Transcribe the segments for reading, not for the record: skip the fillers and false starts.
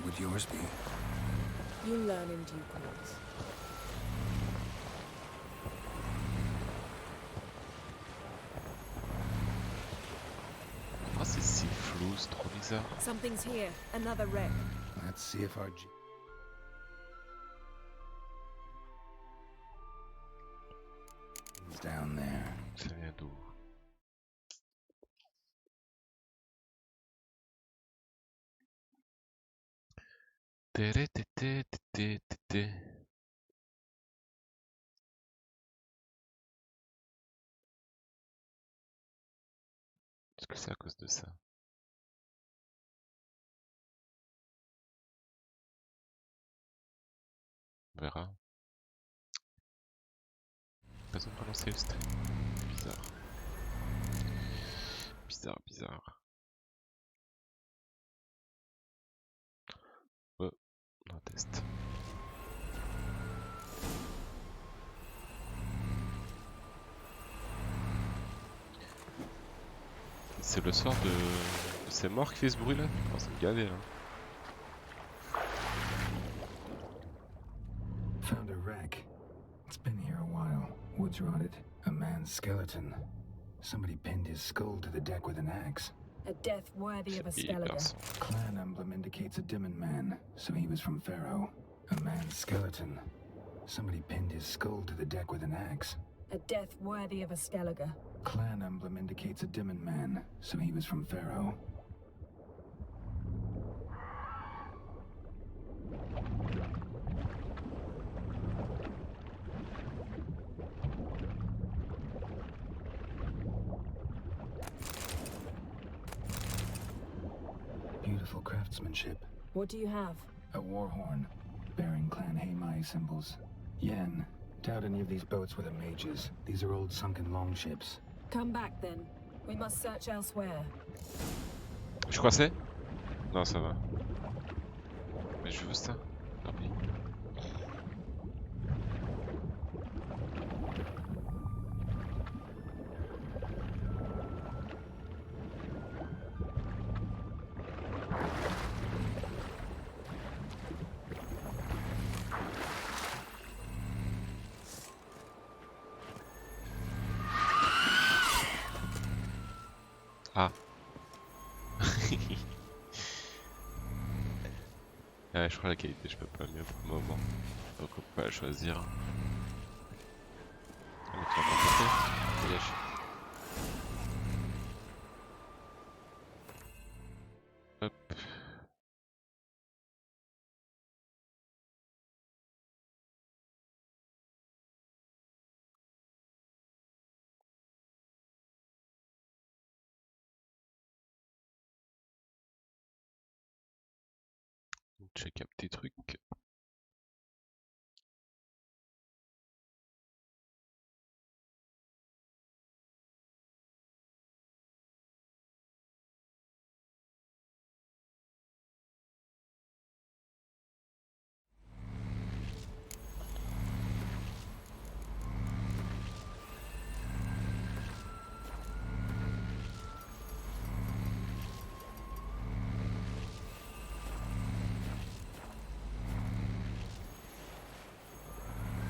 would yours be? You'll learn in due course. Oh, c'est si flou, c'est trop bizarre. Something's here. Another wreck. Let's see if our It's down there. Ça vient d'où? Tété. Est-ce que c'est à cause de ça? On verra. Pas besoin de relancer le stream. Bizarre. Oh, on teste. C'est le soir de... C'est mort qui fait ce bruit là? Oh, ça me gavait là. Found a wreck. It's been here a while. Woods rotted. A man's skeleton. Somebody pinned his skull to the deck with an axe. A death worthy of a Skellige. Clan emblem indicates a Dimon man, so he was from Pharaoh. A man's skeleton. Somebody pinned his skull to the deck with an axe. A death worthy of a Skellige. Clan emblem indicates a Dimon man, so he was from Pharaoh. Beautiful craftsmanship. What do you have? A war horn, bearing Clan Haimai symbols. Yen, doubt any of these boats were the mages. These are old sunken longships. Come back then. We must search elsewhere. Je suis coincé? Non, ça va. Mais je veux ça. Tant pis. Ah. Ouais, je crois la qualité, je peux pas mieux pour le moment. Donc on peut pas la choisir. Ah, mais tu vas pas porter. Dégage. Hop. Check un petit truc.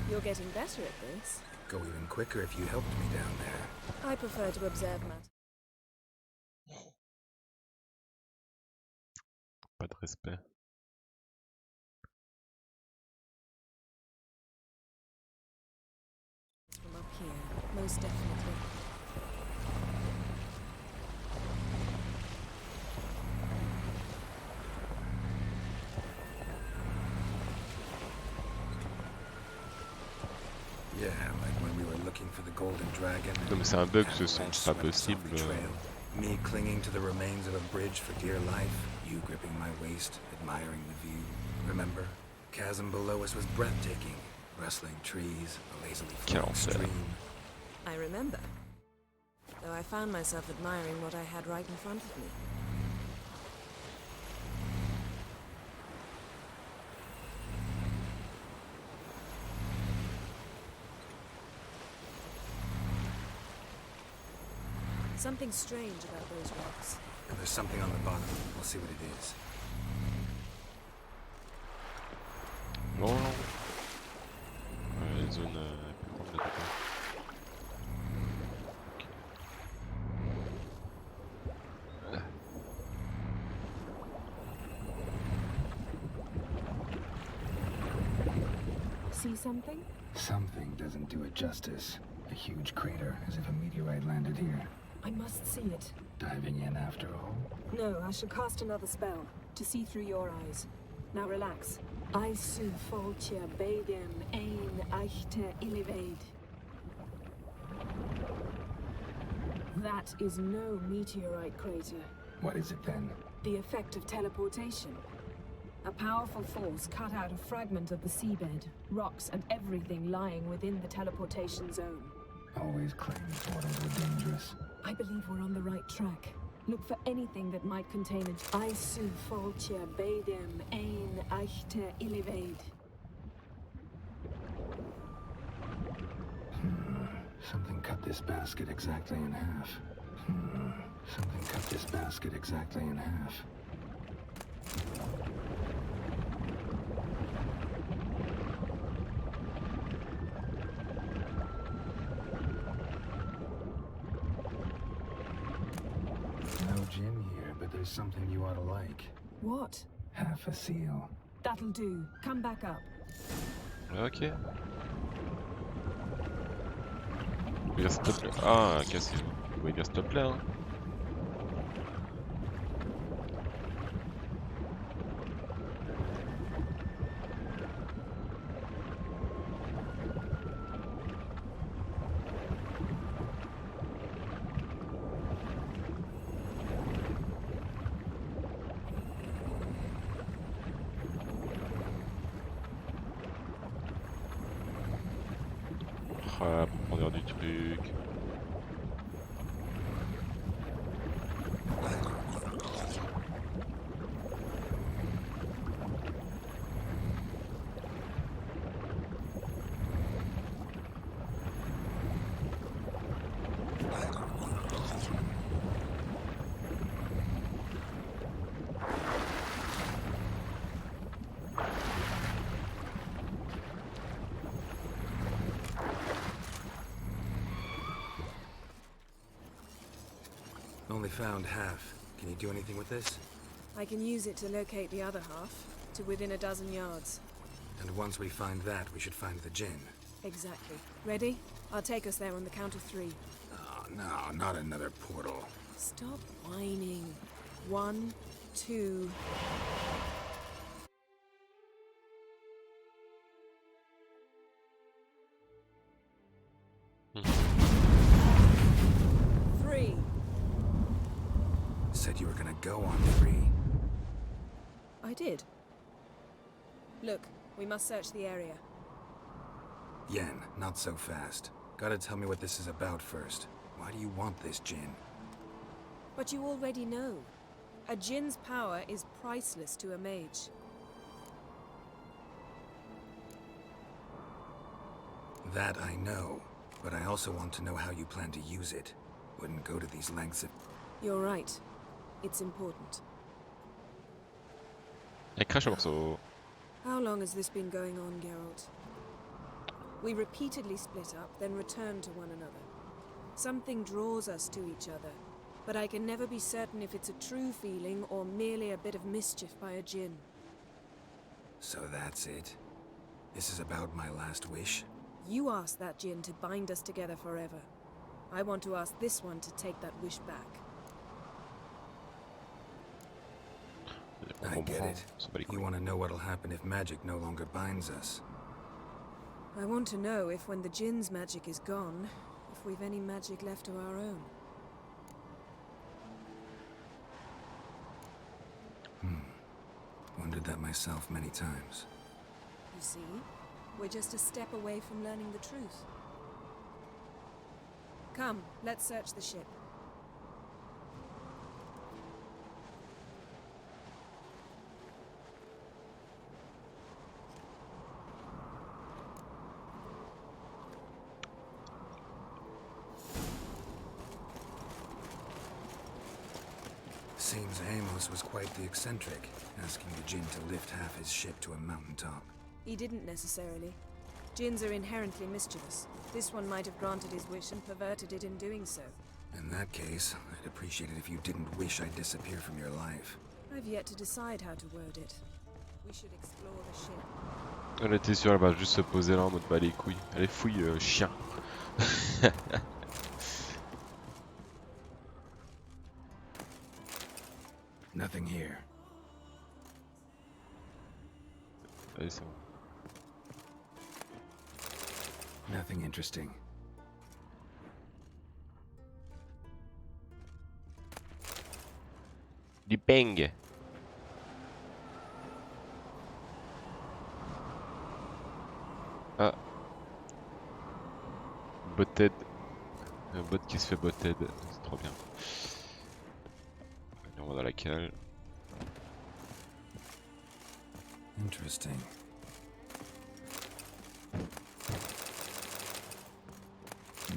You're getting better at this. Go even quicker if you helped me down there. I prefer to observe matters. Pas de respect. From up here, most definitely. Yeah, like when we were looking for the golden dragon. Non mais c'est un bug ce son, c'est pas possible. Me clinging to the remains of a bridge for dear life, you gripping my waist, admiring the view. Remember? Chasm below us was breathtaking. Rustling trees, a lazily flowing stream. I remember. Though I found myself admiring what I had right in front of me. Something strange about those rocks. And there's something on the bottom. We'll see what it is. See something? Something doesn't do it justice. A huge crater, as if a meteorite landed here. I must see it. Diving in after all? No, I shall cast another spell to see through your eyes. Now relax. I su foltja beidem ein eichte illivaid. That is no meteorite crater. What is it then? The effect of teleportation. A powerful force cut out a fragment of the seabed, rocks and everything lying within the teleportation zone. Always claimed portals were dangerous. I believe we're on the right track. Look for anything that might contain a I su foltja beidem ein eichte illivaid. Something cut this basket exactly in half. Something cut this basket exactly in half. No gin here, but there's something you ought to like. What? Half a seal. That'll do. Come back up. Ok. Il va s'il te plaît. Ah, cassez-vous. Vous pouvez dire s'il te plaît, hein. Ah, profondeur du truc. Only found half. Can you do anything with this? I can use it to locate the other half, to within a dozen yards. And once we find that, we should find the gin. Exactly. Ready? I'll take us there on the count of 3. Oh, no, not another portal. Stop whining. 1, 2... Said you were gonna go on 3. I did. Look, we must search the area. Yen, not so fast. Gotta tell me what this is about first. Why do you want this gin? But you already know. A djinn's power is priceless to a mage. That I know, but I also want to know how you plan to use it. Wouldn't go to these lengths if... You're right. It's important. Elle crache un morceau. How long has this been going on, Geralt? We repeatedly split up, then return to one another. Something draws us to each other, but I can never be certain if it's a true feeling or merely a bit of mischief by a djinn. So that's it? This is about my last wish? You asked that djinn to bind us together forever. I want to ask this one to take that wish back. I get it. You want to know what'll happen if magic no longer binds us. I want to know if when the djinn's magic is gone, if we've any magic left of our own. Wondered that myself many times. You see, we're just a step away from learning the truth. Come, let's search the ship. Seems Amos was quite the eccentric, asking the djinn to lift half his ship to a mountaintop. He didn't necessarily. Djinns are inherently mischievous. This one might have granted his wish and perverted it in doing so. In that case, I'd appreciate it if you didn't wish I'd disappear from your life. I've yet to decide how to word it. We should explore the ship. Elle était sûre, elle va juste se poser là en mode bah les couilles. Allez fouille chien. Nothing here. Allez c'est bon. Nothing interesting. Du ping. Ah. Botted. Un bot qui se fait botted. C'est trop bien. Allez, on va dans la cale. Interesting.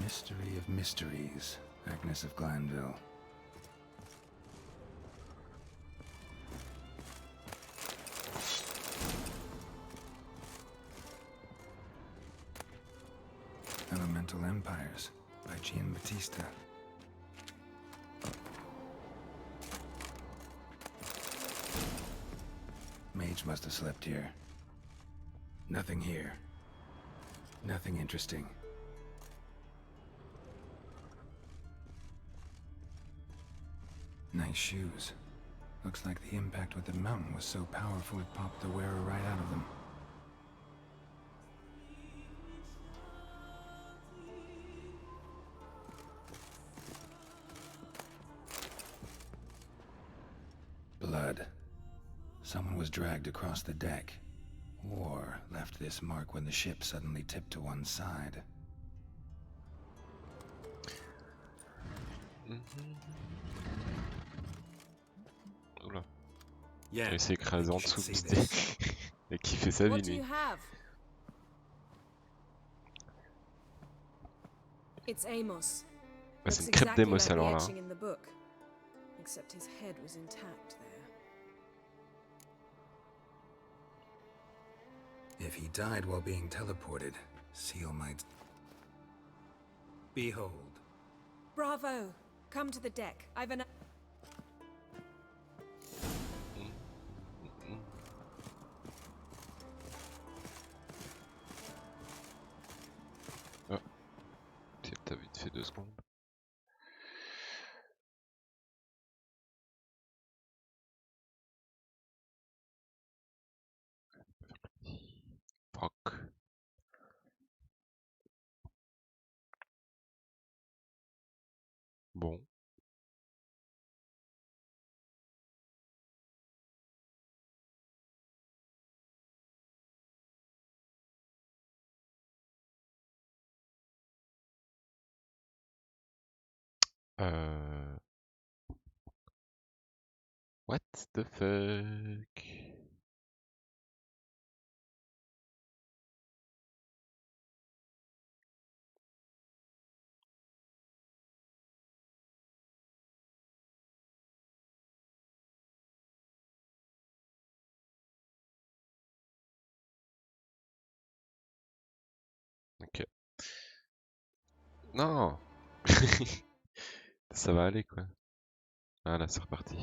Mystery of mysteries. Agnes of Glanville. Elemental Empires by Giambattista. Mage must have slept here. Nothing here. Nothing interesting. Nice shoes. Looks like the impact with the mountain was so powerful it popped the wearer right out of them. Blood. Someone was dragged across the deck. Or left this mark when the ship suddenly tipped to one side. Oula. Yeah. Il s'est écrasé en you should dessous. see this. Et qui fait sa vie What do lui. you have? It's Amos. Bah, c'est Looks une crêpe exactly d'Emos like the alors là. etching in the book. Except his head was intact there. If he died while being teleported, Seal might... Behold. Bravo! Come to the deck. I've an... T'as vite fait 2 secondes. Fuck. Bon. What the fuck? Ok. Non. Ça va aller quoi. Ah là c'est reparti.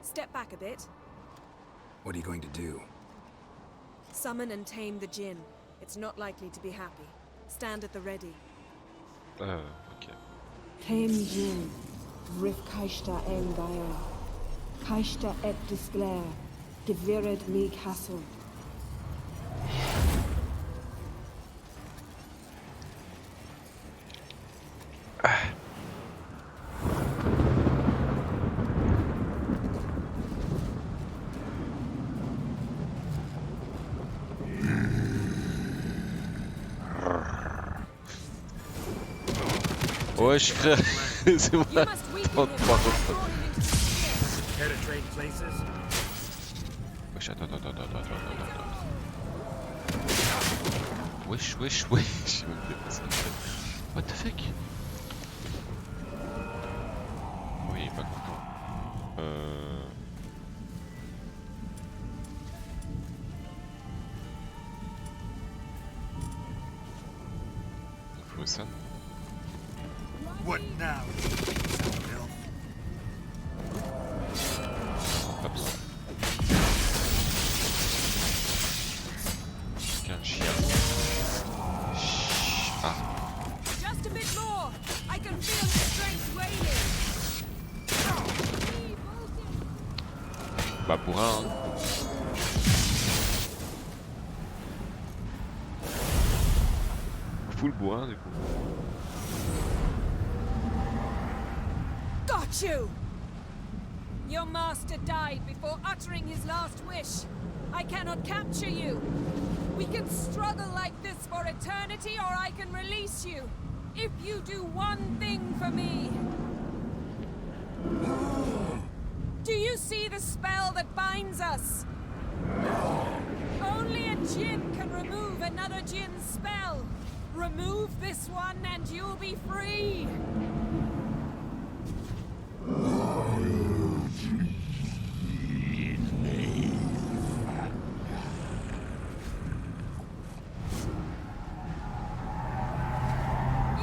Step back a bit. What are you going to do? Summon and tame the djinn. It's not likely to be happy. Stand at the ready. Ok. Tame Jin, Rif Kaishta en Gaia, Kaishta et Disclair, Devired me Castle. Wesh frère, c'est moi. You must weaken him. Par contre. Draw him into despair. Care to trade places? Wesh, attends. Wesh. J'ai même dépassé. What the fuck? Oui, il est pas content. sonne. What now? Self-built. Pas besoin. Qu'un chien. Ah. Just a bit more. I can feel the strength waning. Bah pour un. Hein. Full bourrin du coup. Got you! Your master died before uttering his last wish. I cannot capture you. We can struggle like this for eternity, or I can release you. If you do one thing for me. Do you see the spell that binds us? Only a djinn can remove another djinn's spell. Remove this one and you'll be free.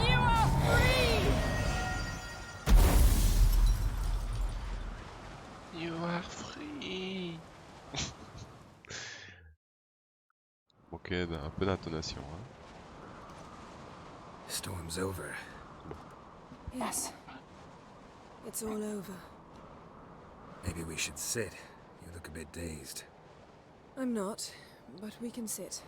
You are free! You are free. Ok, un peu d'intonation. Hein. Storm's over. Yes. It's all over. Maybe we should sit. You look a bit dazed. I'm not, but we can sit.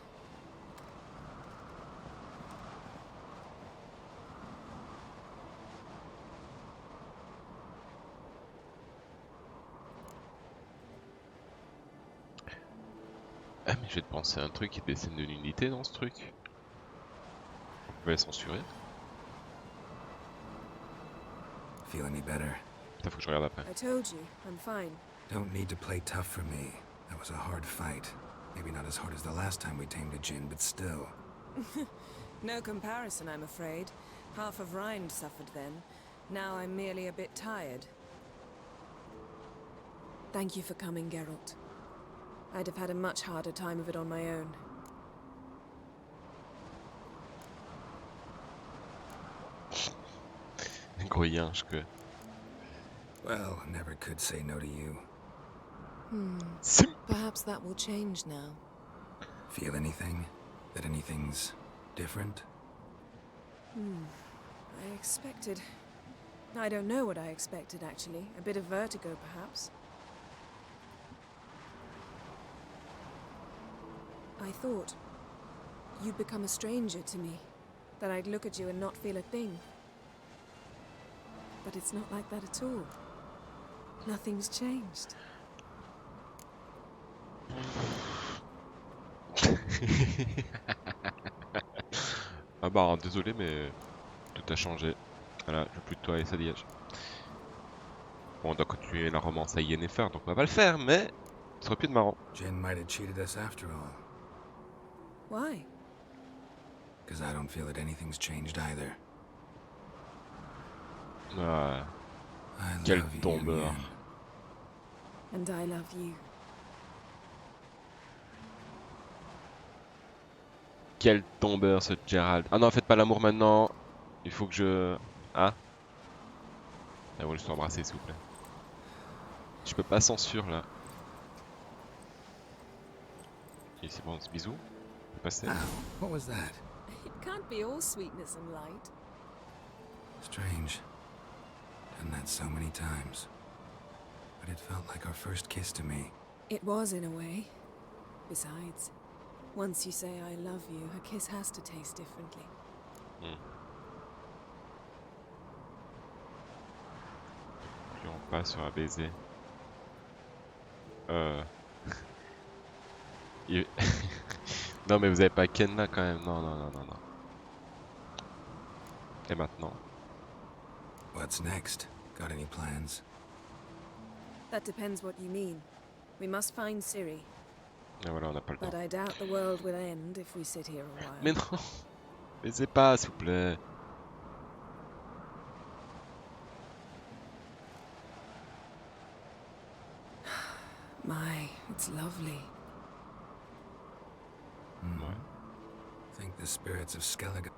Ah mais je vais te penser à un truc, il y a des scènes de nudité dans ce truc. On pouvait la censurer. Feel any better? Putain, faut que je regarde après. I told you, I'm fine. Don't need to play tough for me. That was a hard fight. Maybe not as hard as the last time we tamed a djinn, but still. No comparison, I'm afraid. Half of Rind suffered then. Now I'm merely a bit tired. Thank you for coming, Geralt. I'd have had a much harder time of it on my own. Gros yinche que. Well, never could say no to you. Sim. Perhaps that will change now. Feel anything? That anything's different? I expected... I don't know what I expected, actually. A bit of vertigo, perhaps. I thought you'd become a stranger to me. That I'd look at you and not feel a thing. But it's not like that at all. Nothing's changed. Ah bah désolé mais tout a changé. Voilà, je veux plus de toi et ça dégage. Bon, on doit continuer la romance à Yennefer, donc on va pas le faire, mais ce serait plus de marrant. Jinn might have cheated us after all. Why? Because I don't feel that anything's changed either. Ah, I quel love you, tombeur. Yen. And I love you. Quel tombeur ce Gerald. Ah non, faites pas l'amour maintenant. Il faut que je... Ah. Ah bon, je peux embrasser s'il vous plaît. Je peux pas censure là. Ok, c'est bon, ce bisou. On peut passer. Ow, what was that? It can't be all sweetness and light. Strange. Done that so many times. But it felt like our first kiss to me. It was in a way. Besides, once you say I love you, a kiss has to taste differently. Puis on passe sur un baiser. Il- Non mais vous avez pas Ken là quand même. Non, non, non, non, non. Et maintenant? What's next? Got any plans? That depends what you mean. We must find Ciri, Et voilà, on n'a pas le but temps. I doubt the world will end if we sit here a while. Mais non! Baisez pas, s'il vous plaît. My, it's lovely. Think the spirits of Skellige...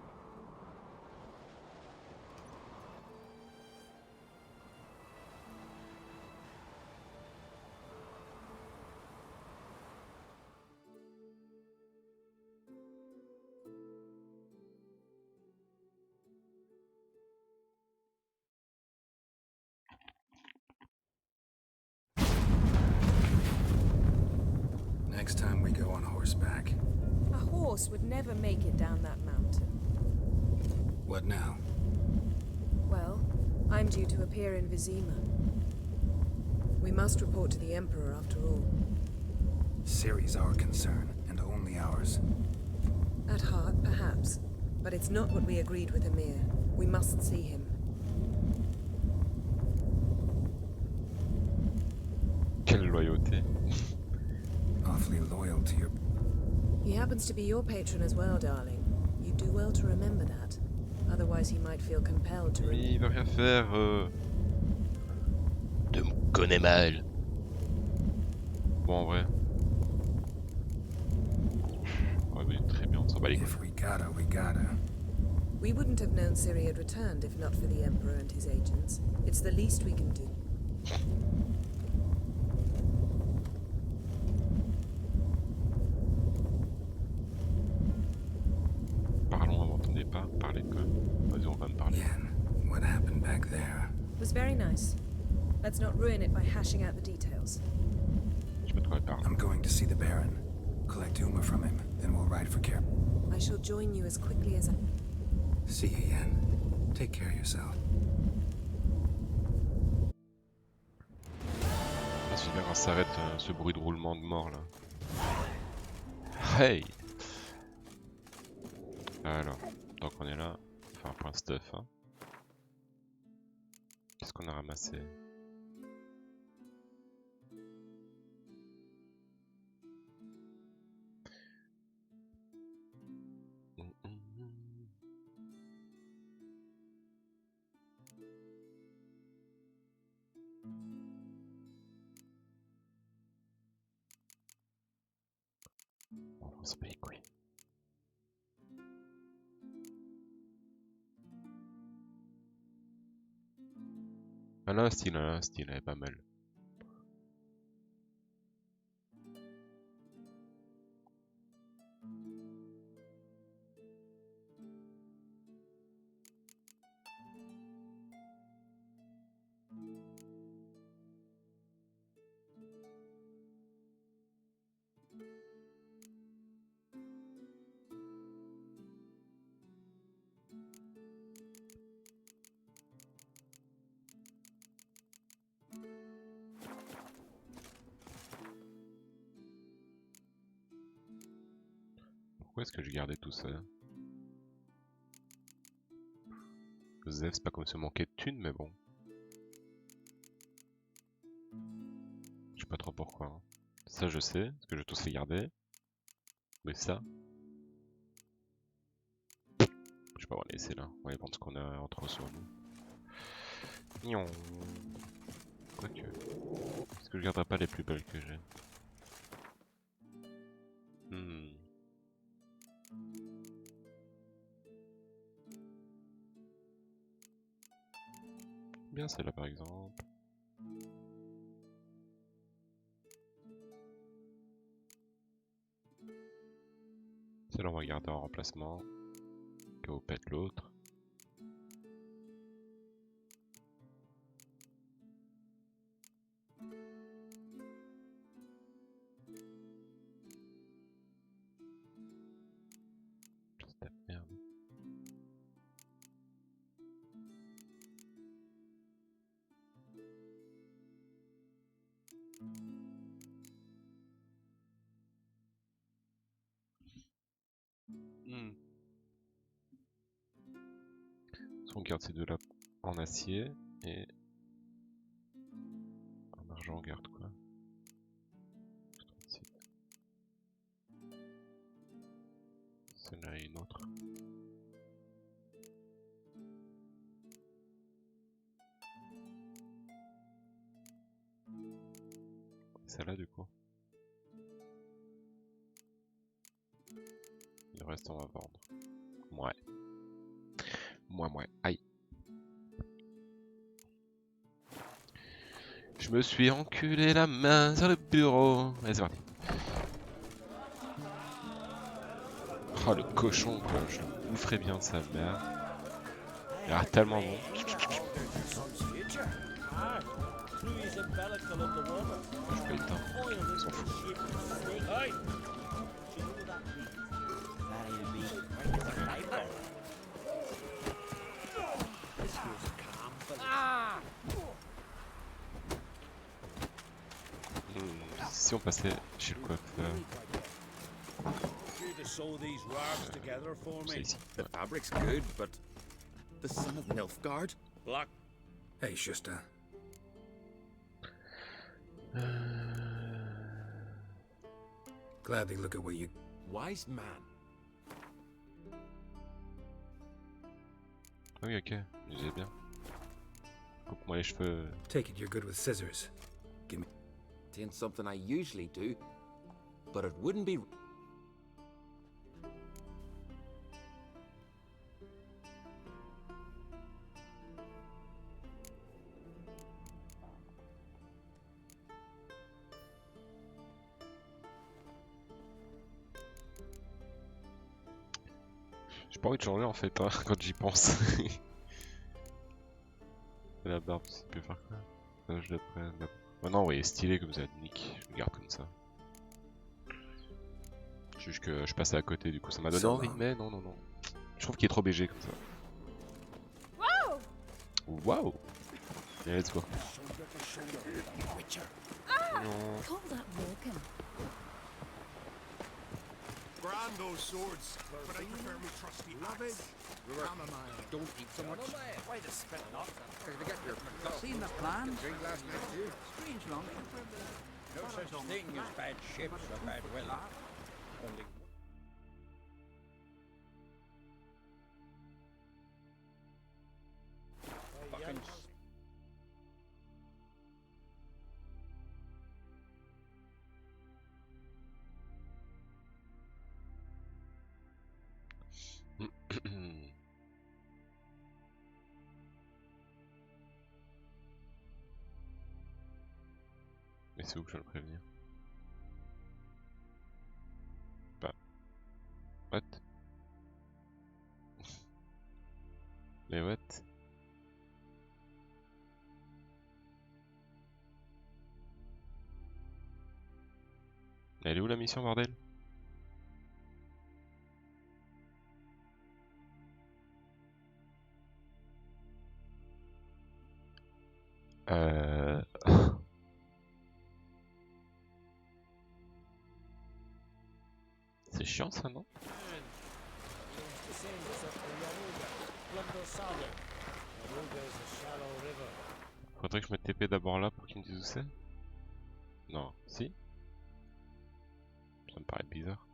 Next time we go on horseback. A horse would never make it down that mountain. What now? Well, I'm due to appear in Vizima. We must report to the Emperor after all. Ciri's our concern, and only ours. At heart, perhaps. But it's not what we agreed with Emir. We must see him. Quelle loyauté. Awfully loyal to your... He happens to be your patron as well, darling. You do well to remember that. Otherwise he might feel compelled to... Oui, il veut rien faire. Tu me connais mal. Bon, en vrai. Ouais, oui, très bien, on s'en bat les couilles. If we gotta, we gotta. We wouldn't have known Ciri had returned if not for the Emperor and his agents. It's the least we can do. Parlons avant ton départ, parlez de quoi? Vas-y, on va me parler. Yen, what happened back there? It was very nice. Let's not ruin it by hashing out the details. Je peux te parler. I'm going to see the Baron. Collect Uma from him, then we'll ride for Care. I shall join you as quickly as I... See you, Yen. Take care of yourself. C'est bien quand ça s'arrête ce bruit de roulement de mort là. Hey! Alors, donc on est là, on va faire un point stuff. Hein. Qu'est-ce qu'on a ramassé? On se bat les couilles. Ah là, style, elle est pas mal. Pourquoi est-ce que je gardais tout ça? Joseph, c'est pas comme si on manquait de thunes, mais bon. Je sais pas trop pourquoi. Hein. Ça je sais, parce que je vais tous les garder. Mais ça... Je sais pas, on va les laisser là. On va les prendre ce qu'on a entre sur nous. Nion. Quoique... Est-ce que je garderai pas les plus belles que j'ai? Bien celle-là par exemple. Celle-là on va garder en remplacement. Que vous pète l'autre. C'est la merde. On garde ces deux-là en acier et en argent on garde quoi? Celle-là et une autre. Celle-là du coup. Le reste on va vendre. Ouais. Moi. Aïe. Je me suis enculé la main sur le bureau. Allez, c'est parti. Oh, le cochon, quoi. Je le boufferais bien de sa mère. Il a l'air tellement bon. J'ai pas eu le temps. On s'en fout. Si on passait chez le coiffeur. C'est ici. The fabric's good, but the son of Nilfgaard? Black. Hey, Shusta. Gladly look at what you... Wise man. Ah oui, ok, j'ai bien. Coupe-moi les cheveux. Take it you're good with scissors. Give me... Ain't something I usually do, but it wouldn't be... J'ai pas envie de changer en fait, hein, quand j'y pense. La barbe, ça peut faire quoi? Ça, je le prends. Oh non, ouais, stylé comme ça, nick. Je le garde comme ça. Juste que je passais à côté, du coup ça m'a donné envie, mais non, non, non. Je trouve qu'il est trop BG comme ça. Waouh! Allez, let's go. Non. Call that walking. Grand those swords, but I prefer me trusty axe. Don't eat so much. Why the spit not? To get your... Seen the plan? Drink last night too. Strange long. No such thing as bad ships or bad weather. Only fucking Mais c'est où que je dois le prévenir? Bah. What? Mais what? Elle est où la mission, bordel? C'est chiant ça, non? Faudrait que je mette TP d'abord là pour qu'il me dise où c'est? Non, si? Ça me paraît bizarre.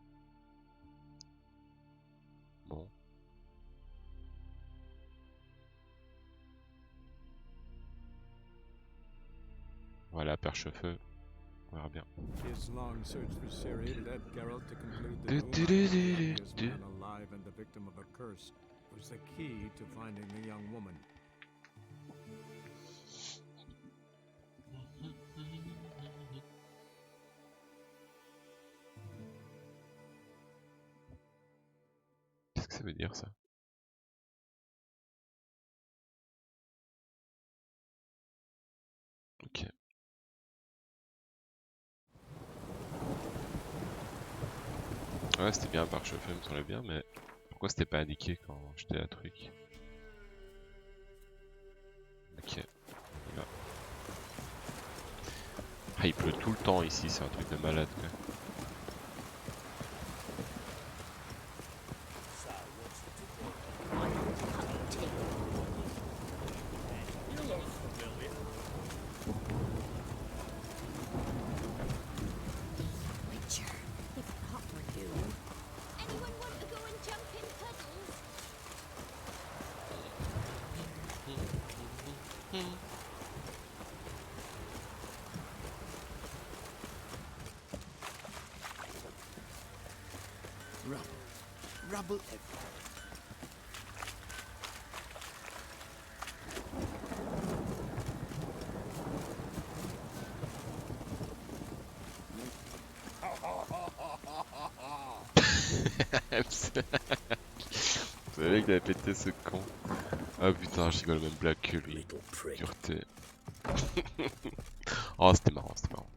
Bon. Voilà, perche-feu. On verra bien. His long search for Ciri led Geralt to conclude that the man alive and the victim of a curse was the key to finding the young woman. Qu'est-ce que ça veut dire ça? Ok. Ouais, c'était bien par chauffeur, me semblait bien, mais pourquoi c'était pas indiqué quand j'étais à truc? Ok, on y va. Ah, il pleut tout le temps ici, c'est un truc de malade quoi. Rubble everywhere. Vous savez qu'il avait pété ce con. Ah putain, je rigole même blague que lui. Dureté. Oh, c'était marrant, c'était marrant.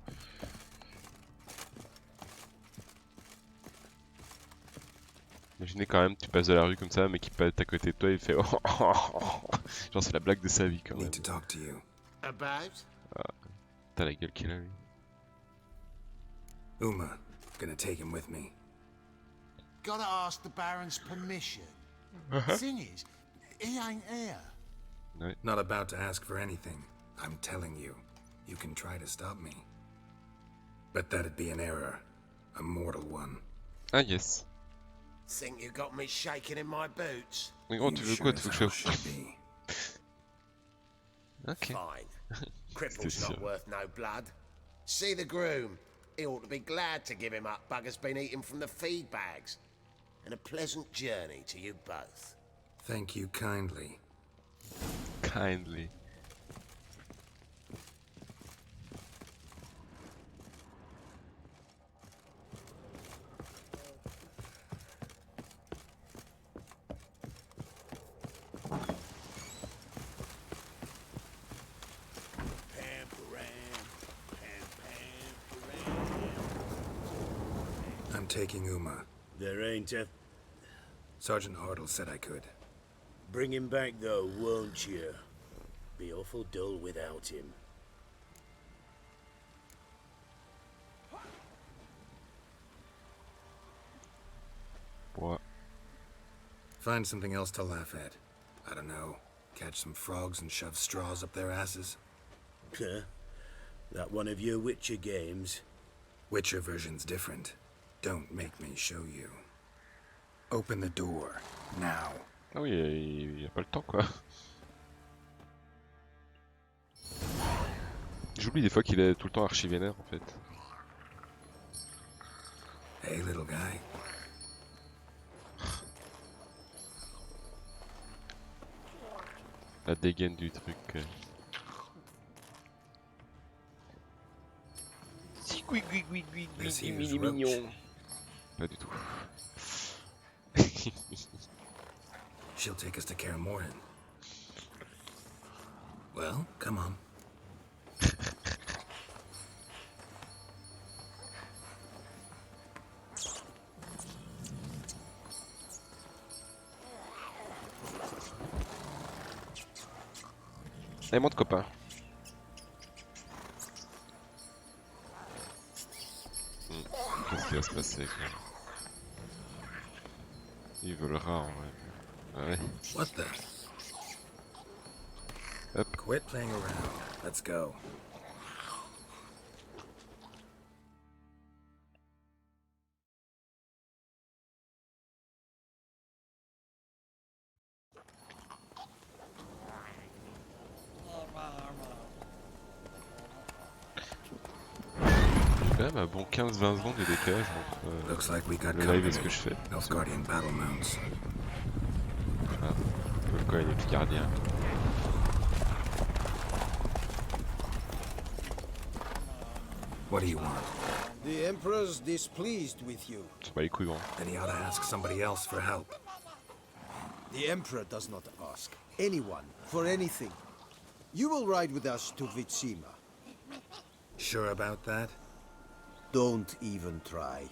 Imaginez quand même, tu passes de la rue comme ça, mais qui passe à côté de toi, il fait oh, oh, oh, oh. Genre c'est la blague de sa vie quand même. Need to talk to you. About? T'as la gueule qu'il a lui. Uma, gonna take him with me. Gotta ask the Baron's permission. Thing is, he ain't here. Ouais. Not about to ask for anything. I'm telling you. You can try to stop me. But that'd be an error. A mortal one. Ah yes. Think you got me shaking in my boots? Mais gros, tu veux quoi? Tu veux que je should fasse? be. Ok. Fine. Cripple's C'était not sûr. worth no blood. See the groom. He ought to be glad to give him up. Bugger's been eating from the feed bags. And a pleasant journey to you both. Thank you kindly. Kindly. I'm taking Uma. There ain't a... Sergeant Hartle said I could. Bring him back though, won't you? Be awful dull without him. What? Find something else to laugh at. I don't know. Catch some frogs and shove straws up their asses. Huh? That one of your Witcher games? Witcher version's different. Don't make me show you. Open the door. Now. Ah oui, il a pas le temps quoi. J'oublie des fois qu'il est tout le temps archi vénère en fait. Hey, little guy. La dégaine du truc. Si gui gui gui gui gui This gui here's mini Roach. mignon. Pas du tout. She'll take us to Kaer Morhen. Well, come on. Allez, monte copain. Qu'est-ce qui va se passer quoi? Il veut le rat en vrai. Ouais. What the? Hop. Quit playing around. Let's go. Quand même un bon 15-20 secondes de décalage entre Looks like we got le live et ce company. que je fais. Nilfgaardian battle mounts. Ah, comme quoi il est gardien. What do you want? The Emperor's displeased with you. C'est pas les couilles gros. Then he ought to ask somebody else for help. The Emperor does not ask anyone for anything. You will ride with us to Vitsima. Sure about that? Don't even try.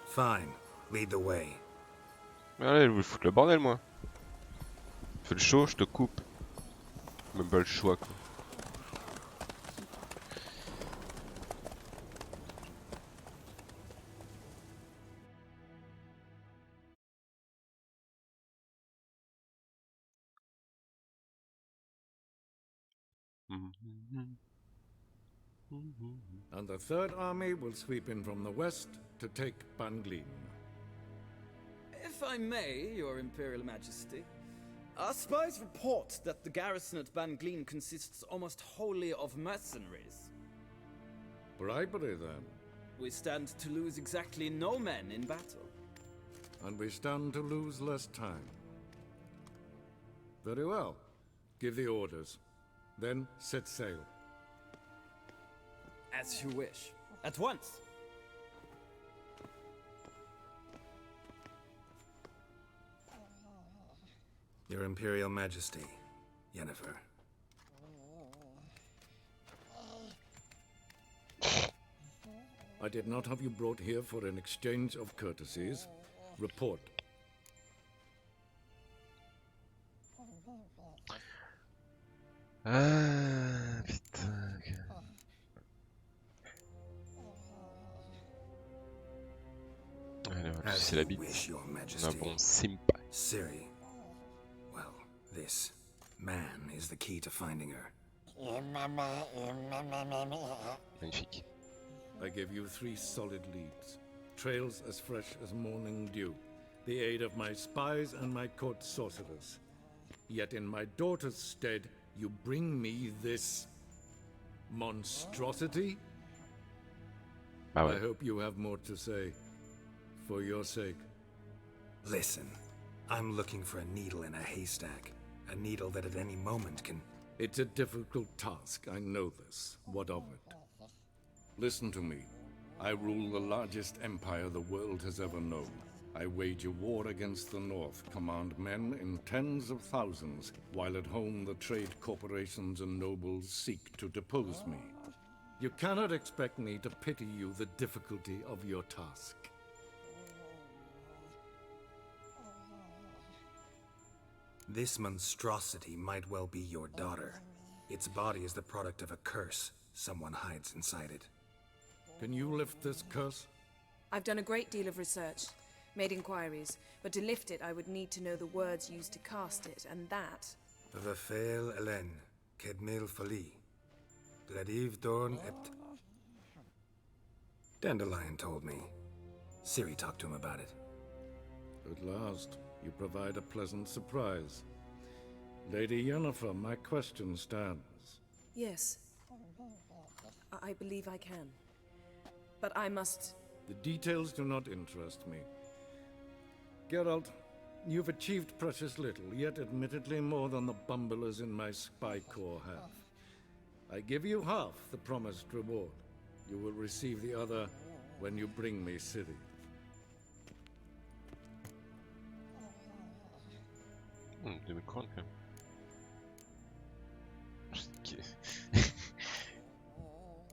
Fine. Lead the way. Mais allez, je vous foutre le bordel moi. Fais le show, je te coupe. Même pas le choix quoi. And the Third Army will sweep in from the west to take Banglin. If I may, Your Imperial Majesty, our spies report that the garrison at Banglin consists almost wholly of mercenaries. Bribery, then. We stand to lose exactly no men in battle. And we stand to lose less time. Very well. Give the orders. Then set sail. As you wish. At once! Your Imperial Majesty, Yennefer. I I did not have you brought here for an exchange of courtesies. Report. Ah, putain. Ok. Allez, on va As pousser la you bite. wish, Your On a un Majesty. bon simpa. Ciri. Well, this man is the key to finding her. Magnifique. I gave you 3 solid leads. Trails as fresh as morning dew. The aid of my spies and my court sorcerers. Yet in my daughter's stead, you bring me this monstrosity? Ah I ouais. hope you have more to say. For your sake. Listen, I'm looking for a needle in a haystack. A needle that at any moment can... It's a difficult task, I know this. What of it? Listen to me. I rule the largest empire the world has ever known. I wage a war against the North, command men in tens of thousands, while at home the trade corporations and nobles seek to depose me. You cannot expect me to pity you the difficulty of your task. This monstrosity might well be your daughter. Its body is the product of a curse. Someone hides inside it. Can you lift this curse? I've done a great deal of research, made inquiries, but to lift it I would need to know the words used to cast it, and that... Vafel Elen, Kedmil Fali. Gladiv Dorn et... Dandelion told me. Ciri talked to him about it. At last, you provide a pleasant surprise. Lady Yennefer, my question stands. Yes. I believe I can. But I must... The details do not interest me. Geralt, you've achieved precious little, yet admittedly more than the bumblers in my spy corps have. I give you half the promised reward. You will receive the other when you bring me Ciri. De me quand même.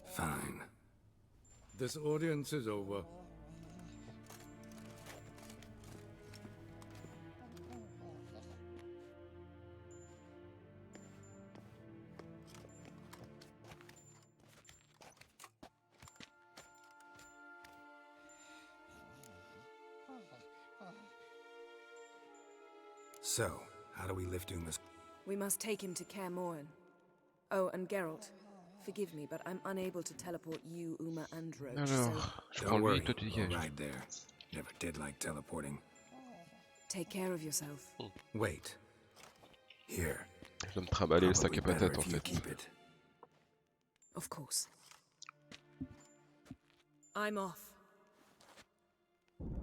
Fine. This audience is over. So, how do we lift Uma's... We must take him to Kaer Morhen. Oh, and Geralt, forgive me, but I'm unable to teleport you, Uma, and Roach, Alors, so je Don't prends lui, worry, toi tu we'll dégages. ride there. Never did like teleporting. take care of yourself. Wait. Here. Je dois me trimballer le sac Probably à better patates en if you fait. keep it. Of course. I'm off.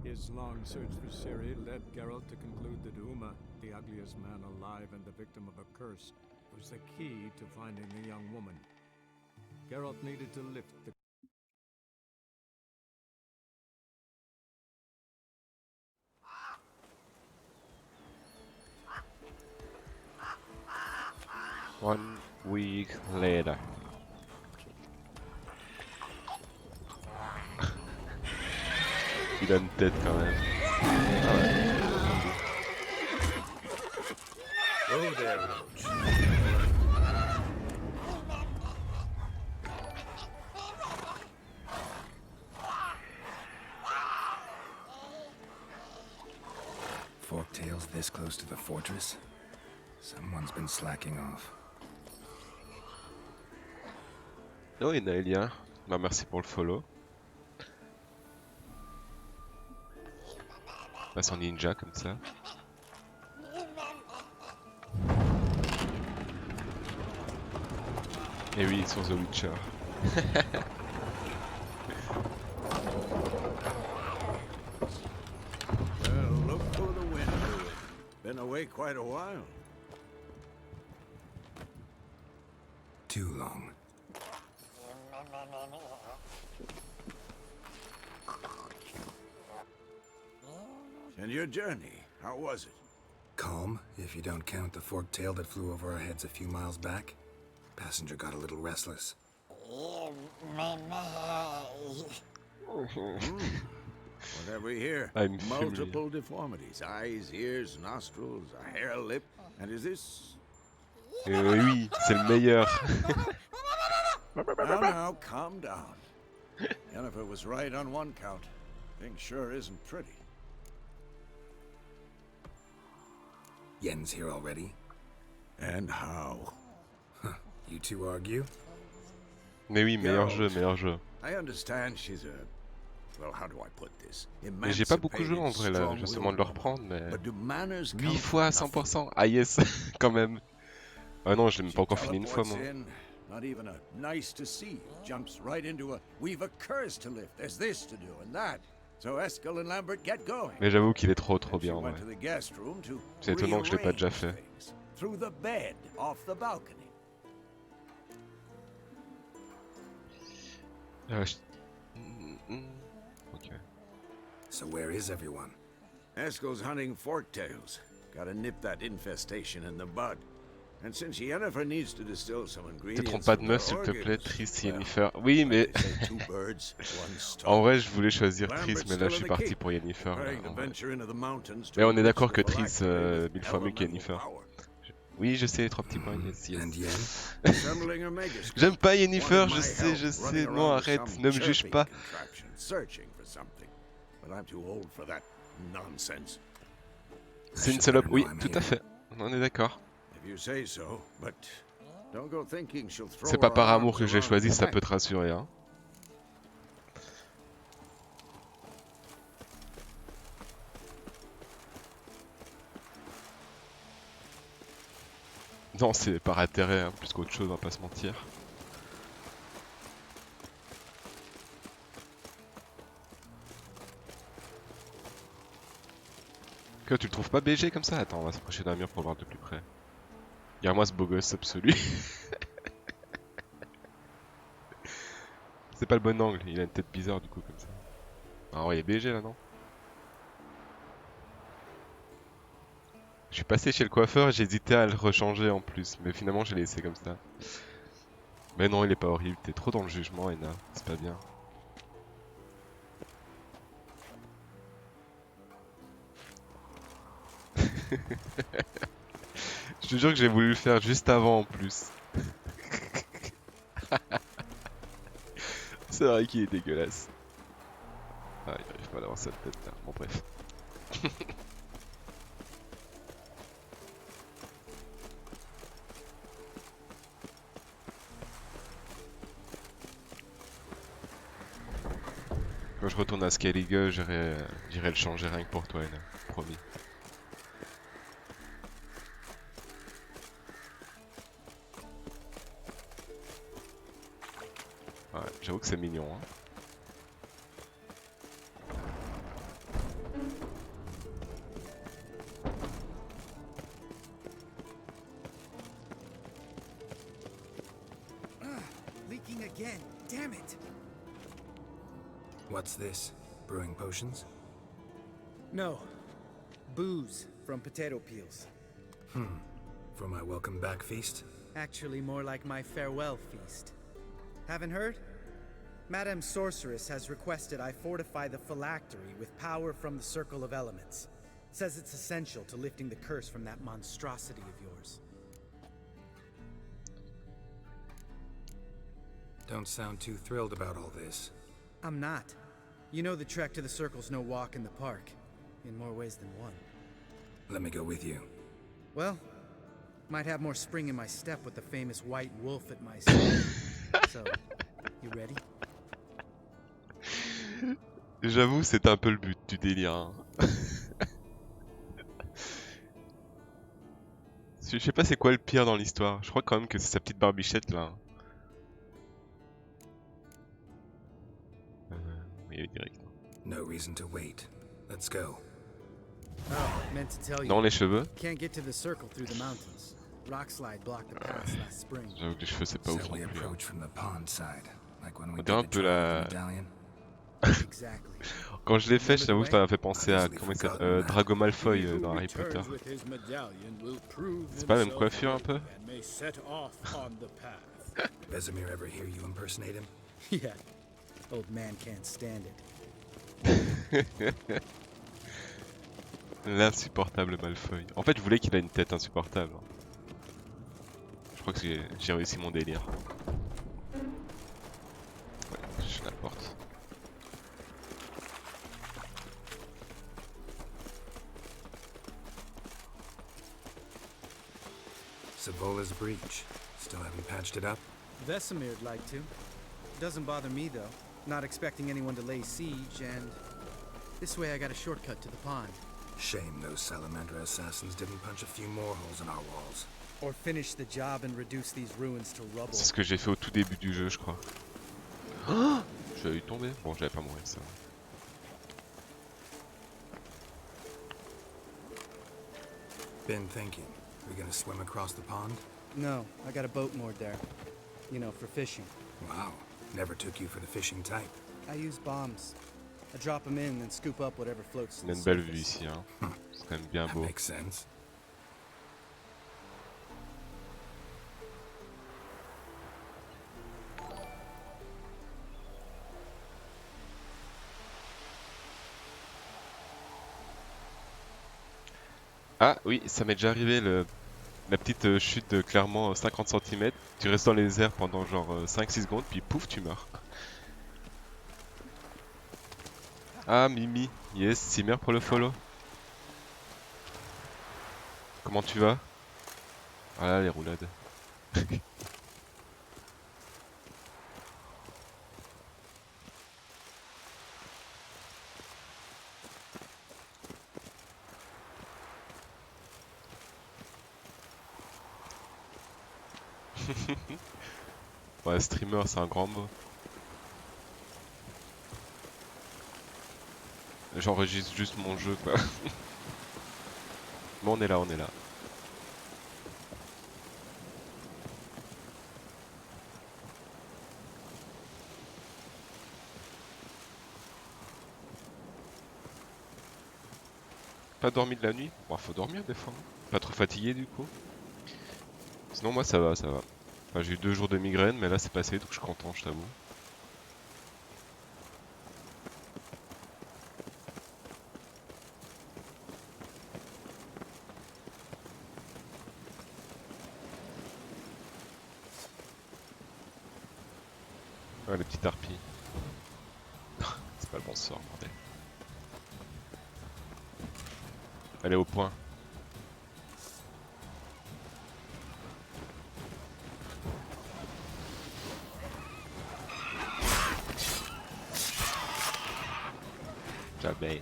His long search for Ciri led Geralt to conclude that Uma, the ugliest man alive and the victim of a curse, was the key to finding the young woman. Geralt needed to lift the One week later. Il a une tête quand même. Ah ouais. Oh there, Roach. Forktails this close to the fortress? Someone's been slacking off. Oh, et Naelia. Bah, merci pour le follow. On passe en ninja comme ça. Et oui, sur The Witcher. Well, look for the wind to it. Been away quite a while. Too long. And your journey, how was it? Calm, if you don't count the forktail that flew over our heads a few miles back. Passenger got a little restless. What have we here? Ah, il me fume, lui. Multiple deformities. Eyes, ears, nostrils, a hair lip. And is this... Oui, c'est le meilleur. Now, calm down. Jennifer was right on one count. Thing sure isn't pretty. Yen's here already. And how? You two argue? Mais oui, meilleur jeu, meilleur jeu. I understand she's a... Well, how do I put this? Mais j'ai pas beaucoup joué en vrai là, je demande de le reprendre, mais... 8 fois 100%, ah yes, quand même. Ah non, je l'ai même pas encore fini une fois moi. Not even a nice to see jumps right into a we've a curse to lift. There's this to do and that. So Eskel and Lambert get going. Mais j'avoue qu'il est trop bien ouais. C'est étonnant que je l'ai pas déjà fait. Through the bed off the balcony. Ok. So where is everyone? Eskel's hunting forktails. Gotta nip that infestation in the bud. And since Yennefer needs to distill some ingredients. Te trompe pas de meuf s'il te plaît, Triss Yennefer. Oui mais... En vrai je voulais choisir Triss mais là je suis parti pour Yennefer. Mais on est d'accord que Triss 1000 fois mieux que Yennefer. Oui je sais, 3 petits points, yes. J'aime pas Yennefer, je sais, non arrête, ne me juge pas. C'est une salope, oui, tout à fait, on est d'accord. C'est pas par amour que j'ai choisi, ça peut te rassurer. Hein. Non, c'est par intérêt, hein, plus qu'autre chose, on va pas se mentir. Que tu le trouves pas BG comme ça? Attends, on va s'approcher d'un mur pour le voir de plus près. Regarde-moi ce beau gosse absolu. C'est pas le bon angle, il a une tête bizarre du coup comme ça. Ah ouais, il est BG là non? Je suis passé chez le coiffeur et j'ai hésité à le rechanger en plus, mais finalement j'ai laissé comme ça. Mais non, il est pas horrible, t'es trop dans le jugement Ena, c'est pas bien. Je te jure que j'ai voulu le faire juste avant en plus. C'est vrai qu'il est dégueulasse. Ah, il arrive pas à avoir sa tête là. Bon, bref. Quand je retourne à Skellige, j'irai le changer rien que pour toi, Ena. Promis. Ouais, j'avoue que c'est mignon. Hein. Leaking again. Damn it. What's this? Brewing potions? No. Booze from potato peels. For my welcome back feast? Actually, more like my farewell feast. Haven't heard? Madame Sorceress has requested I fortify the phylactery with power from the Circle of Elements. Says it's essential to lifting the curse from that monstrosity of yours. Don't sound too thrilled about all this. I'm not. You know the trek to the Circle's no walk in the park. In more ways than one. Let me go with you. Well, might have more spring in my step with the famous white wolf at my side. So, you ready? J'avoue, c'est un peu le but du délire. Hein. Je sais pas c'est quoi le pire dans l'histoire. Je crois quand même que c'est sa petite barbichette là. Oui, direct. No reason to wait. Let's go. Oh, meant to tell you. Non, les cheveux. Can't get to the circle through the mountains. Rock slide blocked the pass last spring. J'avoue que les cheveux c'est pas ouf non plus. On dirait un peu la... Quand je l'ai fait, j'avoue que ça m'a fait penser à comment il s'appelle, Drago Malfoy dans Harry Potter. C'est pas la même coiffure un peu? Vesemir ever hear you impersonate him? Yeah. Old man can't stand it. L'insupportable Malfeuille. En fait, je voulais qu'il ait une tête insupportable. Je crois que j'ai réussi mon délire. Ouais, je la porte. Savola's breach. Still haven't patched it up? Vesemir'd like to. Doesn't bother me though. Not expecting anyone to lay siege, and this way I got a shortcut to the pond. Shame those Salamander assassins didn't punch a few more holes in our walls. Or finish the job and reduce these ruins to rubble. C'est ce que j'ai fait au tout début du jeu, je crois. Oh, j'avais tombé. Bon, j'avais pas mouru ça. Been thinking. We gonna swim across the pond? No, I got a boat moored there. You know, for fishing. Wow. Never took you for the fishing type. I use bombs. I drop them in and scoop up whatever floats to On a the une belle surface. vue ici, hein. C'est quand même bien That beau. makes sense. Ah oui, ça m'est déjà arrivé la petite chute de clairement 50 cm. Tu restes dans les airs pendant genre 5-6 secondes, puis pouf, tu meurs. Ah, Mimi, yes, Simmer pour le follow. Comment tu vas? Voilà les roulades. Ouais, streamer, c'est un grand mot. J'enregistre juste mon jeu, quoi. Mais on est là, on est là. Pas dormi de la nuit? Bon, faut dormir des fois. Pas trop fatigué du coup. Sinon moi ça va, ça va. Enfin, j'ai eu 2 jours de migraine, mais là c'est passé, donc je suis content, je t'avoue. Ah, les petites harpies. C'est pas le bon sort, bordel. Elle est au point. Jamais.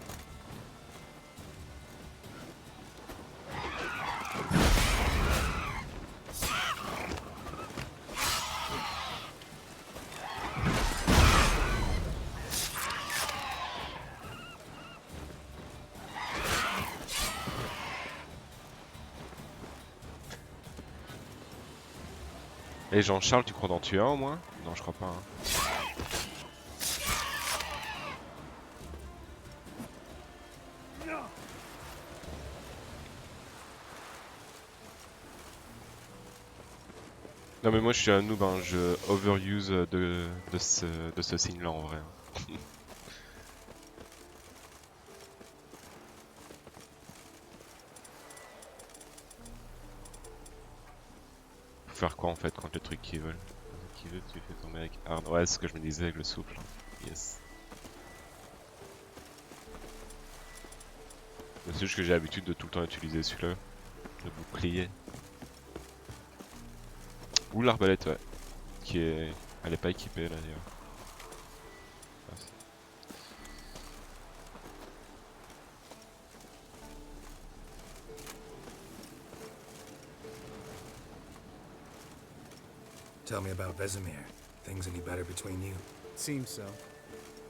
Et Jean-Charles, tu crois d'en tuer un au moins? Non, je crois pas. Hein. Non mais moi je suis un noob, hein. Je overuse de ce signe là en vrai. Faut faire quoi en fait contre les trucs qui veulent? Qui veut, tu fais tomber avec Arne. Ouais, c'est ce que je me disais avec le souffle. Yes. C'est juste que j'ai l'habitude de tout le temps utiliser celui-là. Le bouclier. Ou l'arbalète, ouais. Qui est... Elle est pas équipée là d'ailleurs. Ah, Tell me about Vesemir. Things any better between you? Seems so.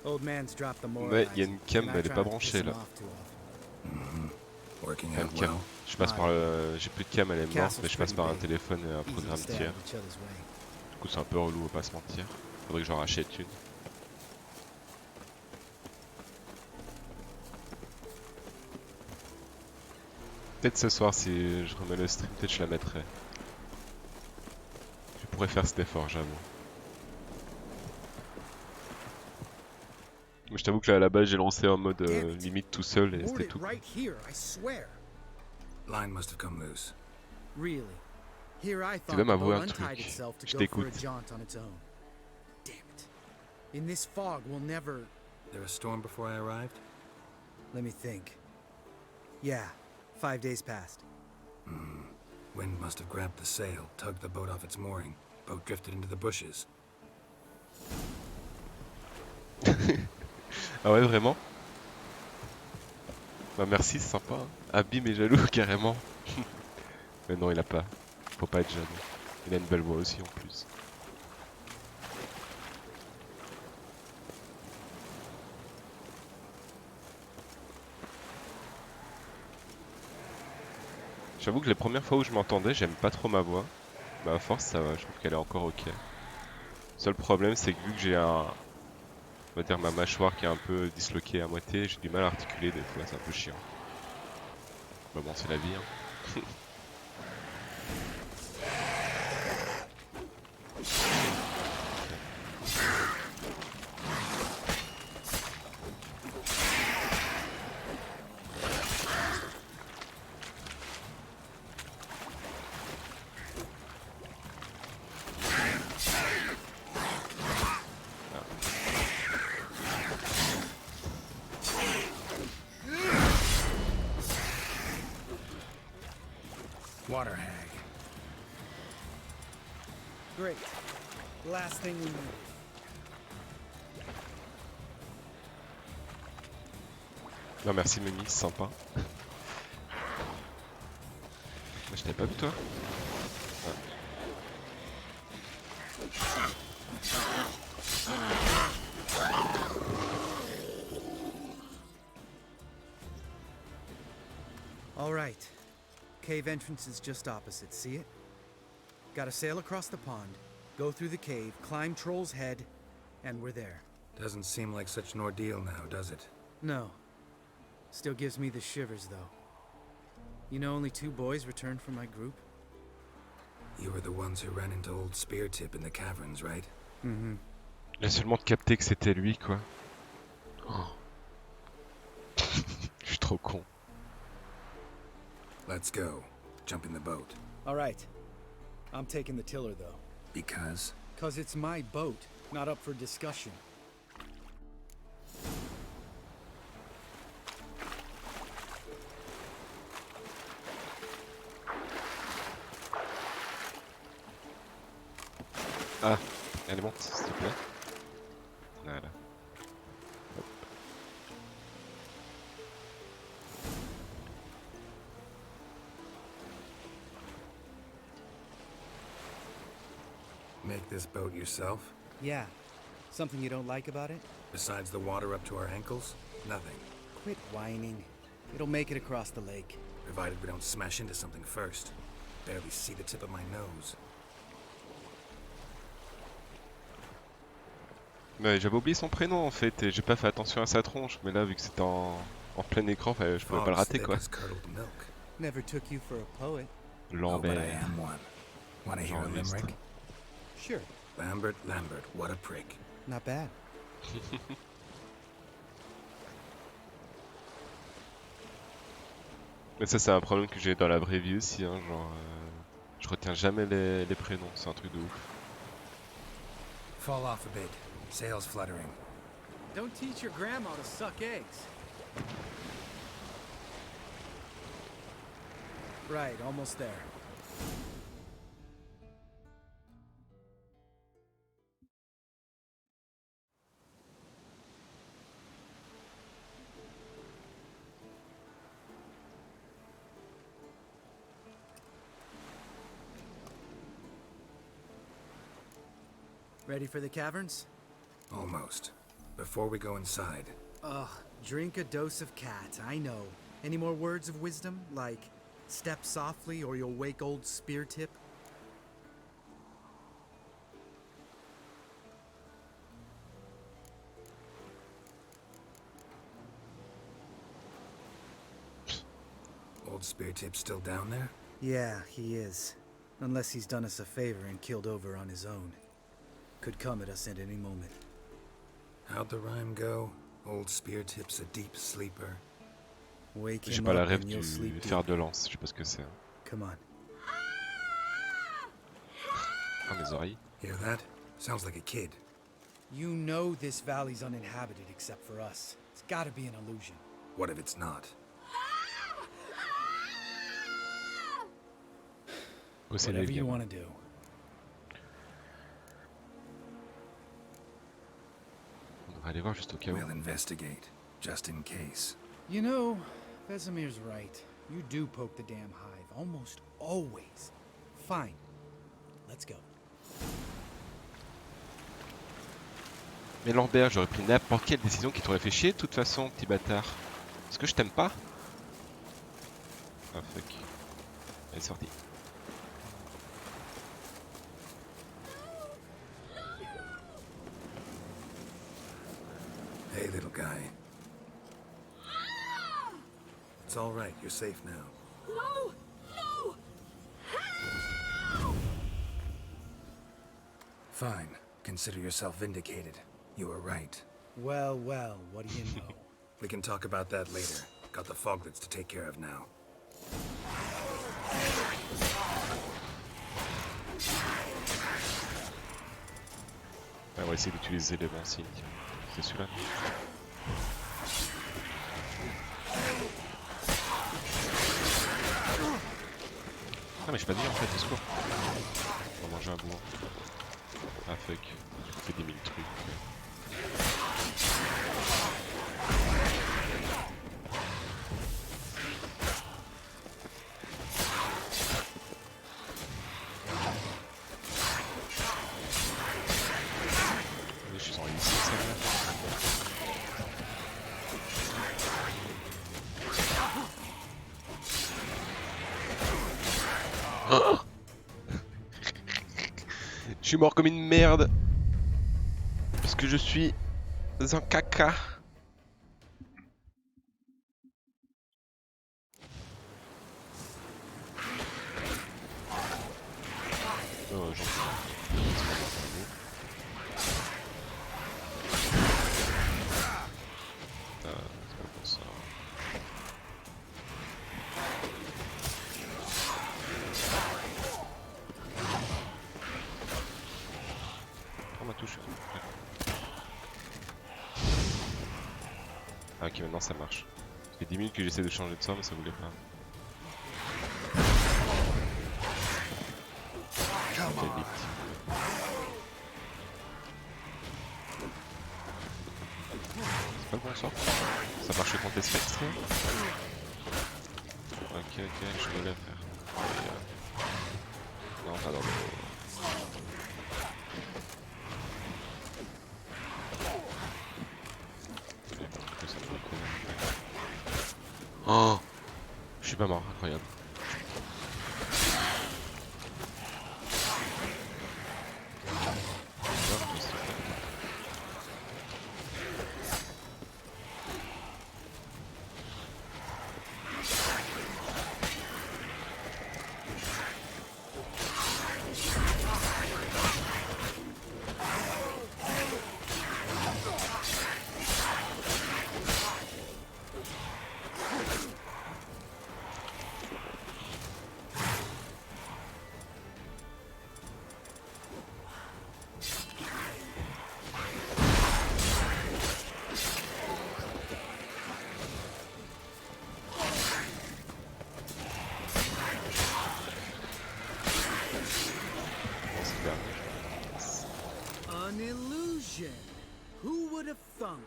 Old man's dropped the mais il y a moralizing, une cam, and I mais elle est try pas not to branchée piss him là. off too often. Working Une out cam. well? Je passe par le... J'ai plus de cam, elle est morte, Castle's mais je passe pretty par un big. téléphone et un Easy to programme stay out tiers. of each other's way. Du coup c'est un peu relou, on va pas se mentir. Faudrait que j'en rachète une. Peut-être ce soir si je remets le stream, peut-être je la mettrai. Je pourrais faire cet effort, j'avoue. Mais je t'avoue que là, à la base, j'ai lancé en mode limite tout seul et Moored c'était it tout. right here, I swear. Line must have come loose. Really? Here I Tu thought vas the m'avouer boat un untied truc. itself to Je go for a t'écoute. jaunt on its own. Damn it. In this fog, we'll never... There a storm before I arrived? Let me think. Yeah, 5 days passed. Wind must have grabbed the sail, tugged the boat off its mooring. Boat drifted into the bushes. Ah ouais, vraiment? Bah merci, c'est sympa. Hein. Abîme est jaloux, carrément. Mais non, il a pas. Faut pas être jaloux. Il a une belle voix aussi, en plus. J'avoue que les premières fois où je m'entendais, j'aime pas trop ma voix. Mais à force, ça va, je trouve qu'elle est encore ok. Seul problème, c'est que vu que j'ai on va dire ma mâchoire qui est un peu disloquée à moitié, j'ai du mal à articuler des fois, c'est un peu chiant. Mais bon, c'est la vie, hein. Water hag. Great. Last thing we need. Non merci Mimi, c'est sympa. Je t'avais pas vu toi? All right. Cave entrance is just opposite, see it? Gotta sail across the pond, go through the cave, climb Troll's Head, and we're there. Doesn't seem like such an ordeal now, does it? No. Still gives me the shivers, though. You know only 2 boys returned from my group? You were the ones who ran into old Spear Tip in the caverns, right? Mm-hmm. Il a seulement capté que c'était lui quoi. Oh. Je suis trop con. Let's go. Jump in the boat. All right. I'm taking the tiller, though. Because? 'Cause it's my boat, not up for discussion. Ah, elle monte s'il te plaît. Voilà. Hop. Make this boat yourself? Yeah. Something you don't like about it? Besides the water up to our ankles? Nothing. Quit whining. It'll make it across the lake. Provided we don't smash into something first. Barely see the tip of my nose. Mais j'avais oublié son prénom en fait et j'ai pas fait attention à sa tronche. Mais là vu que c'était en plein écran, je pouvais pas le rater quoi. Never took you for a poet. Lambert. I am one. Wanna hear a limerick? Sure. Lambert, what a prick. Not bad. Mais ça c'est un problème que j'ai dans la vraie vie aussi, hein, genre je retiens jamais les prénoms, c'est un truc de ouf. Fall off a bit. Sails fluttering. Don't teach your grandma to suck eggs. Right, almost there. Ready for the caverns? Almost. Before we go inside. Ugh, drink a dose of cat, I know. Any more words of wisdom, like step softly or you'll wake old Spear Tip? Old Spear Tip's still down there? Yeah, he is. Unless he's done us a favor and killed over on his own. Could come at us at any moment. How'd the rhyme go? Old spear tips a deep sleeper. Wake J'ai him pas la up rêve and du you'll sleep fer deep. de lance, je sais pas ce que c'est. Come on. Ah, mes oreilles. Hear that? Sounds like a kid. You know this valley's uninhabited except for us. It's gotta be an illusion. What if it's not? Posséder Whatever you bien. want to do. On devrait aller voir juste au cas où. We'll investigate, just in case. You know, Vesemir's right. You do poke the damn hive, almost always. Fine. Let's go. Mais Lambert, j'aurais pris n'importe quelle décision qui t'aurait fait chier de toute façon, petit bâtard. Est-ce que je t'aime pas? Ah fuck. Elle est sortie. Hey, little guy. It's all right. You're safe now. No! No! Fine. Consider yourself vindicated. You were right. Well, well, what do you know? We can talk about that later. Got the foglets to take care of now. Ah, on va essayer d'utiliser les bons signes. C'est celui-là. Ah mais j'ai pas dit en fait, au secours. On va manger un bourg. Ah fuck, je fais des mille trucs. Je suis en ici, ça va. Je suis mort comme une merde. Parce que je suis un caca. Oh, j'en c'est pas pour ça. On m'a touché. Ah ok, maintenant ça marche. Ça fait 10 minutes que j'essaie de changer de sort mais ça voulait pas. Quelle victime. C'est pas le bon sort. Ça marche contre les spectres. Ok, je voulais faire. Non, pas dans le... Oh, je suis pas mort, incroyable. An illusion. Who would have thunk?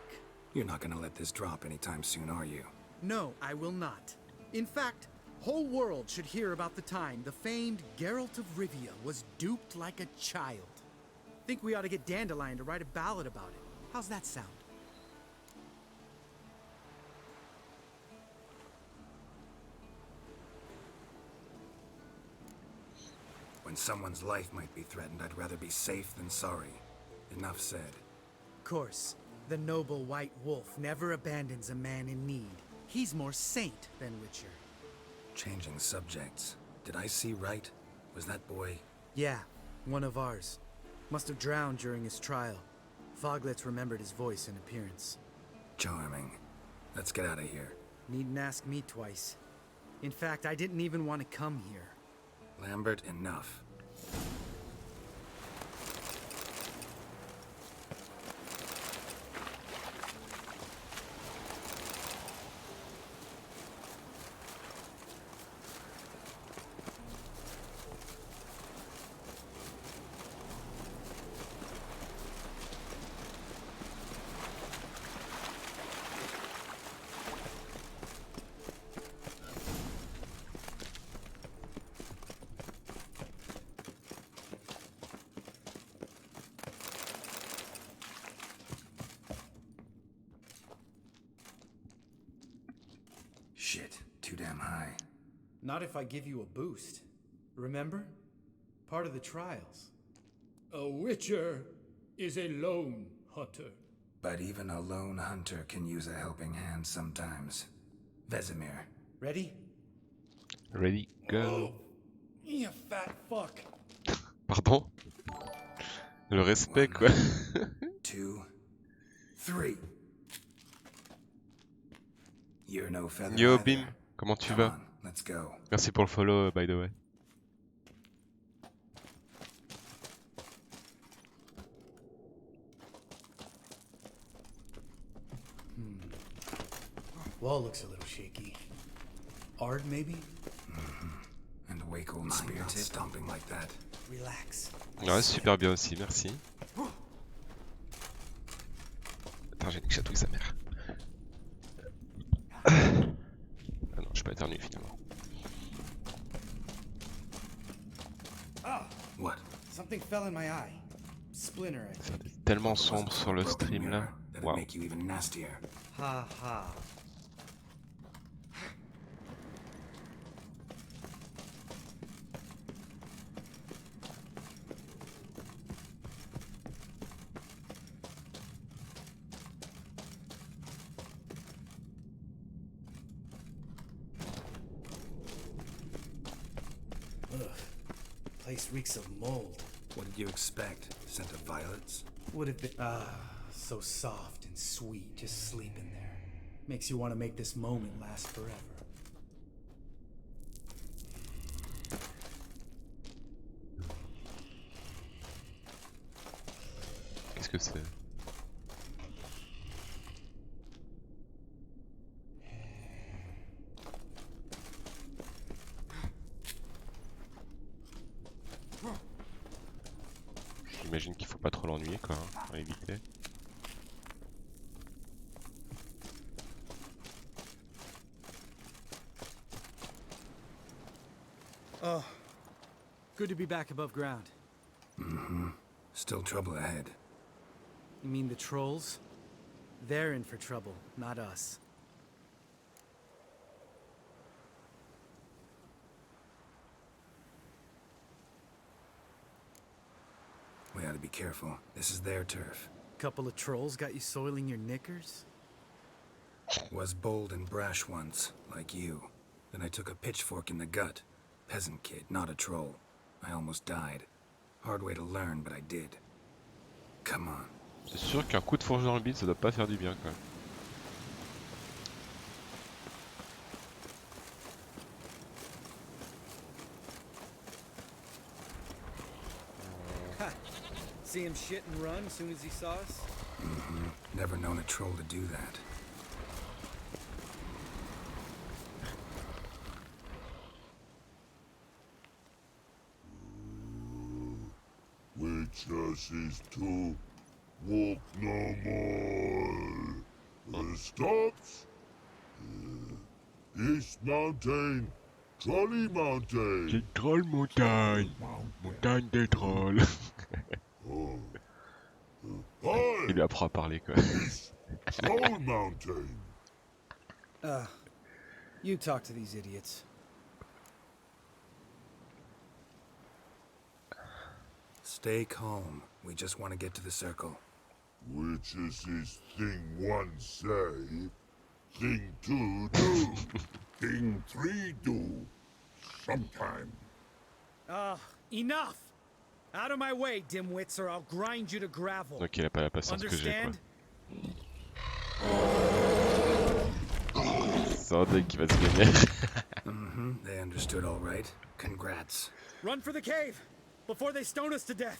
You're not gonna let this drop anytime soon, are you? No, I will not. In fact, whole world should hear about the time the famed Geralt of Rivia was duped like a child. Think we ought to get Dandelion to write a ballad about it. How's that sound? When someone's life might be threatened, I'd rather be safe than sorry. Enough said. Of course, the noble white wolf never abandons a man in need. He's more saint than witcher. Changing subjects. Did I see right? Was that boy... Yeah, one of ours. Must have drowned during his trial. Foglets remembered his voice and appearance. Charming. Let's get out of here. Needn't ask me twice. In fact, I didn't even want to come here. Lambert, enough. Shit, too damn high. Not if I give you a boost. Remember? Part of the trials. A witcher is a lone hunter. But even a lone hunter can use a helping hand sometimes. Vesemir. Ready? Ready, go. You fat fuck. Pardon? Le respect, quoi. 2, 3. You're no feather Yo, either. Bim, comment tu Come vas? on, let's go. Merci pour le follow, by the way. Wall looks a little shaky. Ard, maybe? And wake old spirits stomping like that. Relax. Ouais, super bien aussi, merci. Attends, j'ai une chatouille sa mère. Ah non, je suis pas éternué finalement. Ah! What? Something fell in my eye. Splinter, I think. C'est tellement sombre sur le stream là. Waouh. Make you even nastier. Ha ha. Place reeks of mold. What did you expect? Scent of violets? Would have been so soft and sweet just sleeping there. Makes you want to make this moment last forever. Qu'est-ce que c'est? J'imagine qu'il faut pas trop l'ennuyer quoi, hein, pour éviter. Oh, good to be back above ground. Still trouble ahead. You mean the trolls? They're in for trouble, not us. We ought to be careful. This is their turf. Couple of trolls got you soiling your knickers? Was bold and brash once, like you. Then I took a pitchfork in the gut. Peasant kid, not a troll. I almost died. Hard way to learn, but I did. Come on. C'est sûr qu'un coup de fourche dans le bide, ça doit pas faire du bien quoi. See him shit and run as soon as he saw us? Never known a troll to do that. Witches is to walk no more. Stops. East Mountain, Trolley Mountain. C'est troll montagne. Montagne des trolls. Il lui apprend à parler quoi. Troll Mountain. You talk to these idiots. Stay calm. We just want to get to the circle. Witches is thing 1 say, thing 2 do, thing 3 do, sometime. Enough! Out of my way, dimwits, or I'll grind you to gravel. Donc il a pas la patience que j'ai quoi. Understand? C'est Roderick qui va se gagner. They understood all right. Congrats. Run for the cave before they stone us to death.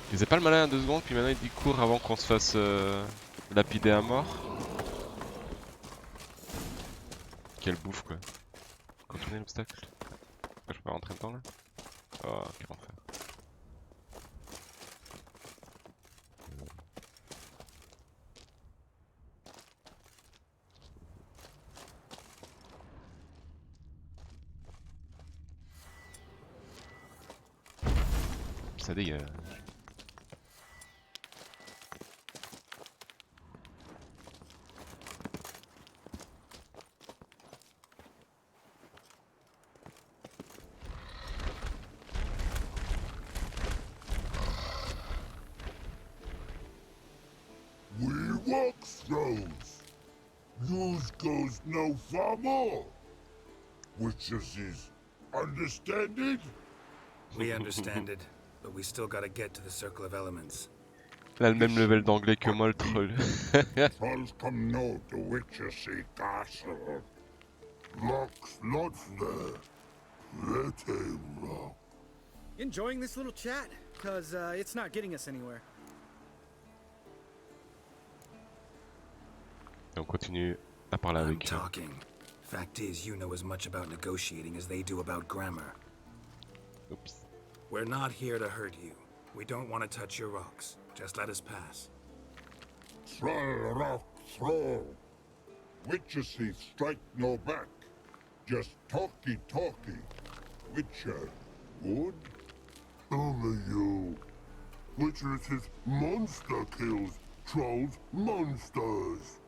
Il faisait pas le malin à 2 secondes, puis maintenant il dit cours avant qu'on se fasse lapider à mort. Quelle bouffe quoi. Contourner l'obstacle. Je peux pas rentrer dedans là. Oh, quel enfer. Ça dégage. We walk throws. News goes no far more. Witches is understand it? We understand it, but we still gotta get to the Circle of Elements. Elle a le même level d'anglais que moi le troll. Trolls come no to Witches castle. Locks lots there. Let him rock. Enjoying this little chat? Cause it's not getting us anywhere. Et on continue à parler I'm avec eux. talking. Fact is, you know as much about negotiating as they do about grammar. Oops. We're not here to hurt you. We don't want to touch your rocks. Just let us pass. Troll rock throw. Witches strike no back. Just talky. Witcher, good? Only you. Witches monster kills. Trolls monsters.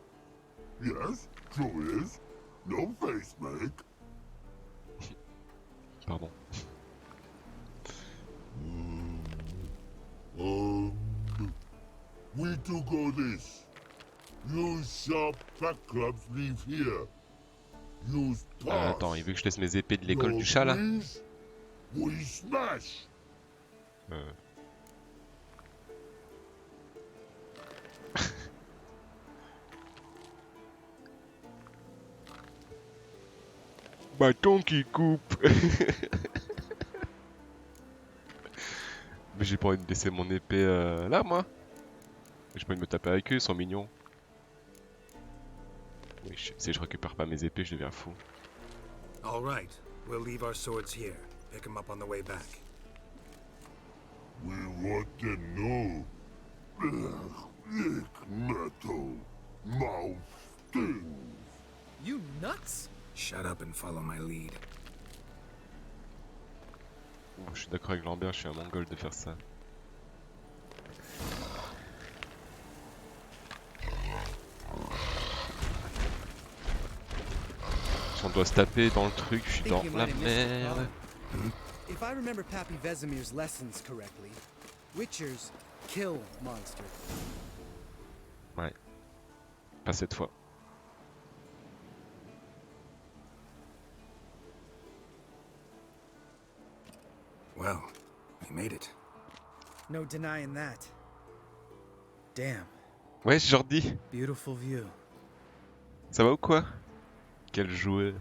Yes, true is. No face make. Pardon. We do go this. Use sharp back clubs leave here. Use pass. Attends, il veut que je laisse mes épées de l'école du chat là? We smash. Bâton qui coupe. Mais j'ai pas envie de laisser mon épée là moi. J'ai pas envie de me taper avec eux, ils sont mignons. Oui, si je récupère pas mes épées, je deviens fou. All right, we'll leave our swords here. Pick them up on the way back. We want to know. Thick metal. Mouth stings. You nuts? Shut up and follow my lead. Je suis d'accord avec Lambert, je suis un mongol de faire ça. Si on doit se taper dans le truc, je suis dans la merde. If I remember Pappy Vesemir's lessons correctly, Witchers kill monsters. Ouais. Pas cette fois. Well, we made it. No denying that. Damn. Ouais, Jordi. Beautiful view. Ça va ou quoi? Quel joueur.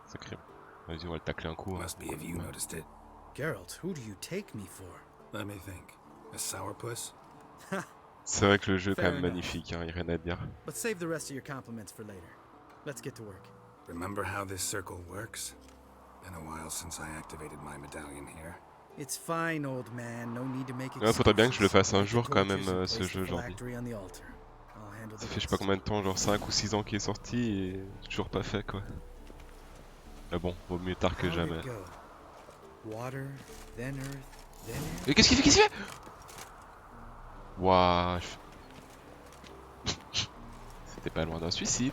Sacré. Vas-y, on va le tacler un coup. Hein. Must be if you noticed it. Geralt, who do you take me for? Let me think. A sourpuss? C'est vrai que le jeu est quand même magnifique, hein, y a rien à dire. But save the rest of your compliments for later. Let's get to work. Remember how this circle works? Been a while since I activated my medallion here. It's fine, old man. No need to make Ouais, faudrait bien que je le fasse un jour quand même, ce jeu aujourd'hui. Ça fait je sais pas combien de temps, genre 5 ou 6 ans qu'il est sorti et toujours pas fait quoi. Mais bon, vaut mieux tard que jamais. Mais qu'est-ce qu'il fait? Qu'est-ce qu'il fait? Waouh. C'était pas loin d'un suicide.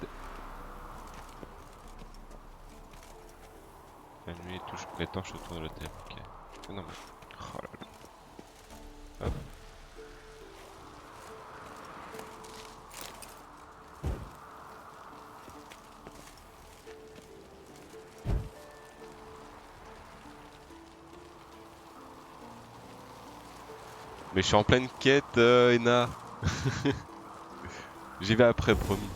La nuit touche les torches autour de l'hôtel. Ok. Non mais. Oh là là. Hop. Mais je suis en pleine quête, Ena. J'y vais après, promis.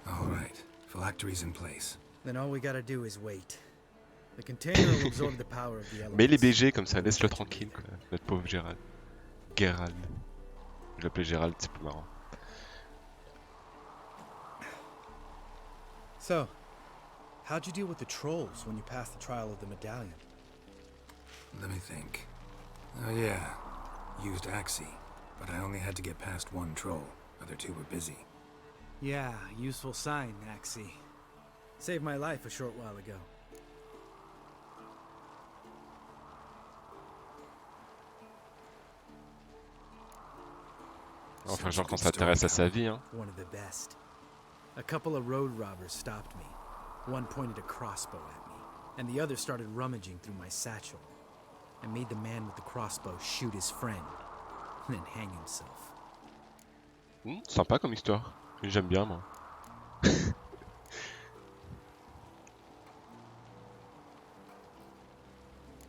All right, phylactery's in place. Then all we gotta do is wait. The container will absorb the power of the elements. Mais les BG comme ça, laisse-le tranquille, quoi. Notre pauvre Gérald. Gérald. Je l'appelais Gérald, c'est plus marrant. So, how'd you deal with the trolls when you passed the trial of the medallion? Let me think. Oh yeah, used Axie, but I only had to get past one troll. Other two were busy. Yeah, useful sign, Axie. Saved my life a short while ago. Enfin, genre qu'on s'intéresse à sa vie, hein. One of the best. A couple of road robbers stopped me. One pointed a crossbow at me, and the other started rummaging through my satchel. I made the man with the crossbow shoot his friend, and then hang himself. Sympa comme histoire. J'aime bien, moi.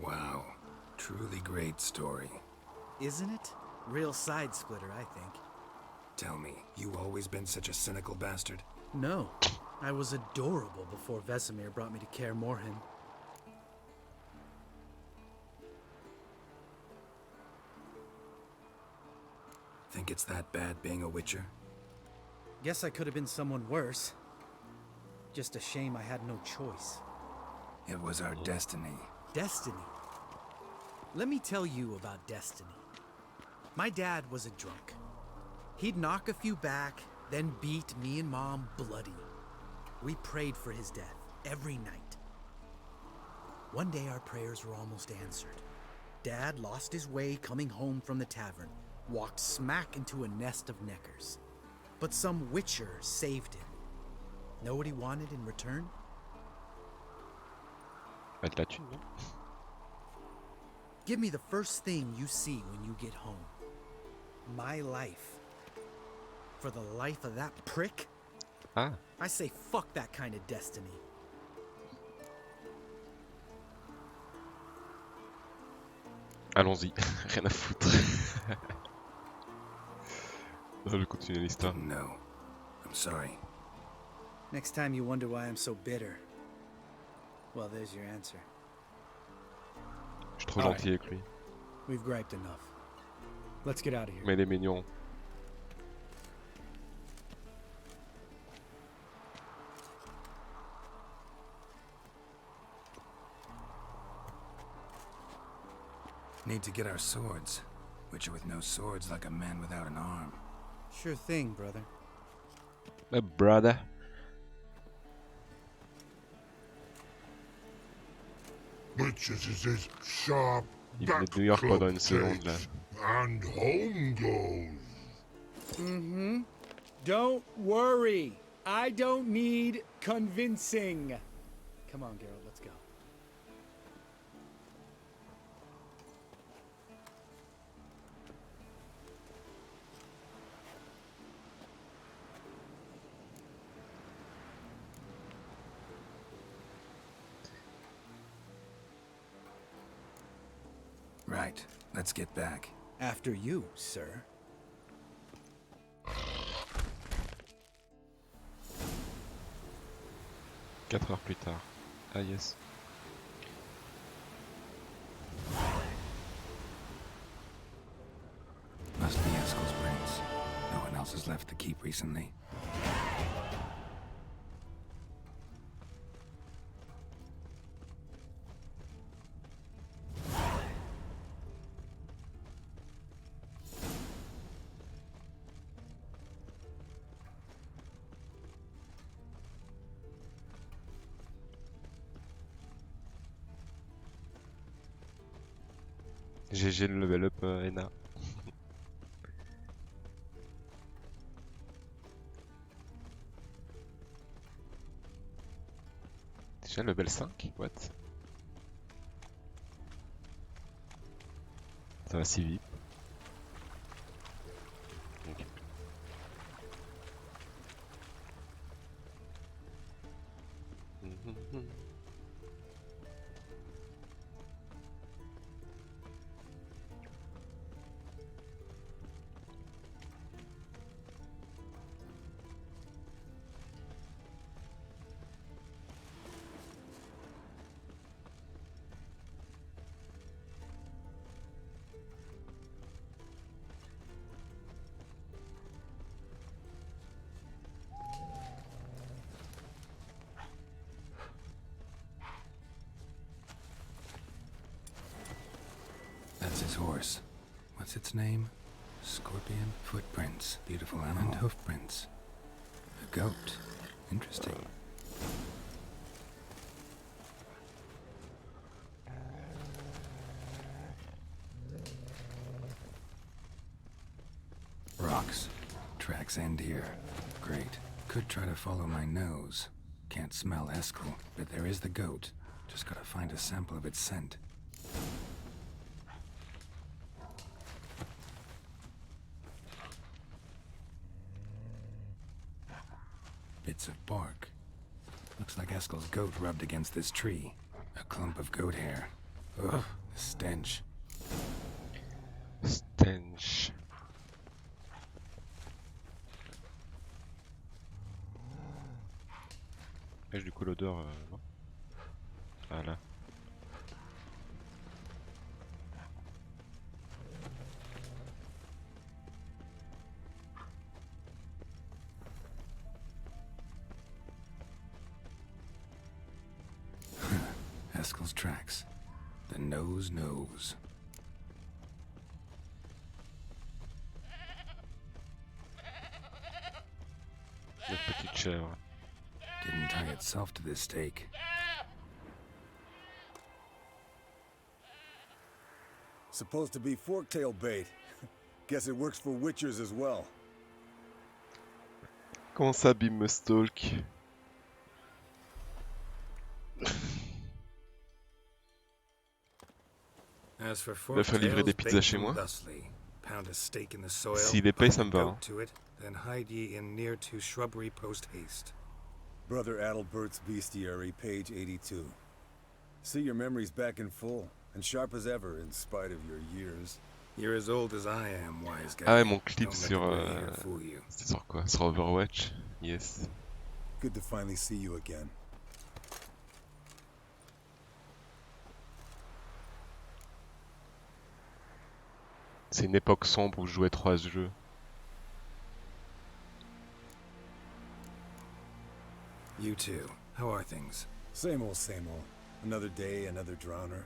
Wow, truly great story. Isn't it? Real side splitter, I think. Tell me, you always been such a cynical bastard? No, I was adorable before Vesemir brought me to Kaer Morhen. Think it's that bad being a witcher? Guess I could have been someone worse. Just a shame I had no choice. It was our destiny. Destiny? Let me tell you about destiny. My dad was a drunk. He'd knock a few back, then beat me and Mom bloody. We prayed for his death every night. One day our prayers were almost answered. Dad lost his way coming home from the tavern, walked smack into a nest of neckers. But some witcher saved him. Know what he wanted in return? Bah, de la thune, non? Give me the first thing you see when you get home. My life. For the life of that prick? Ah. I say fuck that kind of destiny. Allons-y, rien à foutre. Non, je vais continuer l'histoire. No, I'm sorry. Next time you wonder why I'm so bitter. Well, there's your answer. Je suis trop gentil avec lui. We've griped enough. Let's get out of here. Mais il est mignon. Need to get our swords. Witcher with no swords like a man without an arm. Sure thing, brother. Brother. Witches is his sharp Il venait de New York pendant une seconde là. and home goes. Mm-hmm. Don't worry. I don't need convincing. Come on, Geralt, let's go. Right, let's get back. After you, sir. 4 heures plus tard. Ah yes. Must be Eskel's brains. No one else has left the keep recently. GG le level up Ena. Déjà level 5? What? Ça va si vite. Okay. What's its name? Scorpion? Footprints. Beautiful animal. And hoofprints. A goat. Interesting. Rocks. Tracks end here. Great. Could try to follow my nose. Can't smell Eskel, but there is the goat. Just gotta find a sample of its scent. Bits of bark. Looks like Eskel's goat rubbed against this tree. A clump of goat hair. Ugh, the stench. Stench. Du coup l'odeur, non. Ah là. Eskel's tracks. The nose knows. La petite chèvre. Didn't tie itself to this stake. Supposed to be forktail bait. Guess it works for witchers as well. Comment ça, Bim me stalk? As for Il va faire livrer des pizzas chez moi. S'il est payé, ça me va. Hein. Then hide ye in near to shrubbery post haste. Brother Adalbert's Bestiary, page 82. See, your memory's back in full, and sharp as ever, in spite of your years. You're as old as I am, wise guy. Ah ouais, mon clip sur... c'est sur quoi? Sur Overwatch? Yes. Good to finally see you again. C'est une époque sombre où je jouais 3 jeux. You too. How are things? Same old, same old. Another day, another drowner.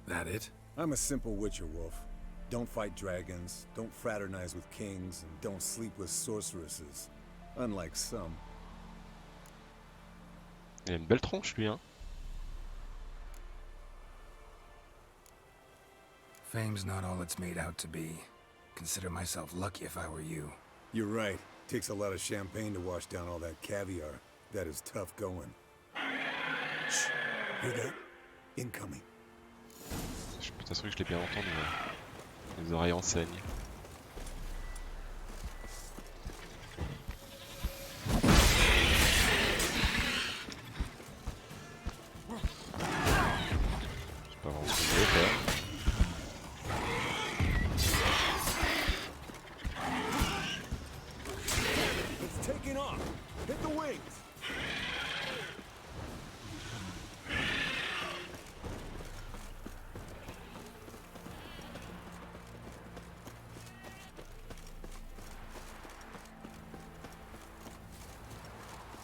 That it? I'm a simple witcher wolf. Don't fight dragons, don't fraternize with kings, and don't sleep with sorceresses. Unlike some. Il a une belle tronche lui, hein. Fame's not all it's made out to be. Consider myself lucky if I were you. You're right. Takes a lot of champagne to wash down all that caviar. That is tough going. Shh. Hear that? Incoming. Je peux t'assurer que je l'ai bien entendu. Ouais. Les oreilles enseignent. Je sais pas vraiment ce que je vais faire. It's taking off. Hit the wings.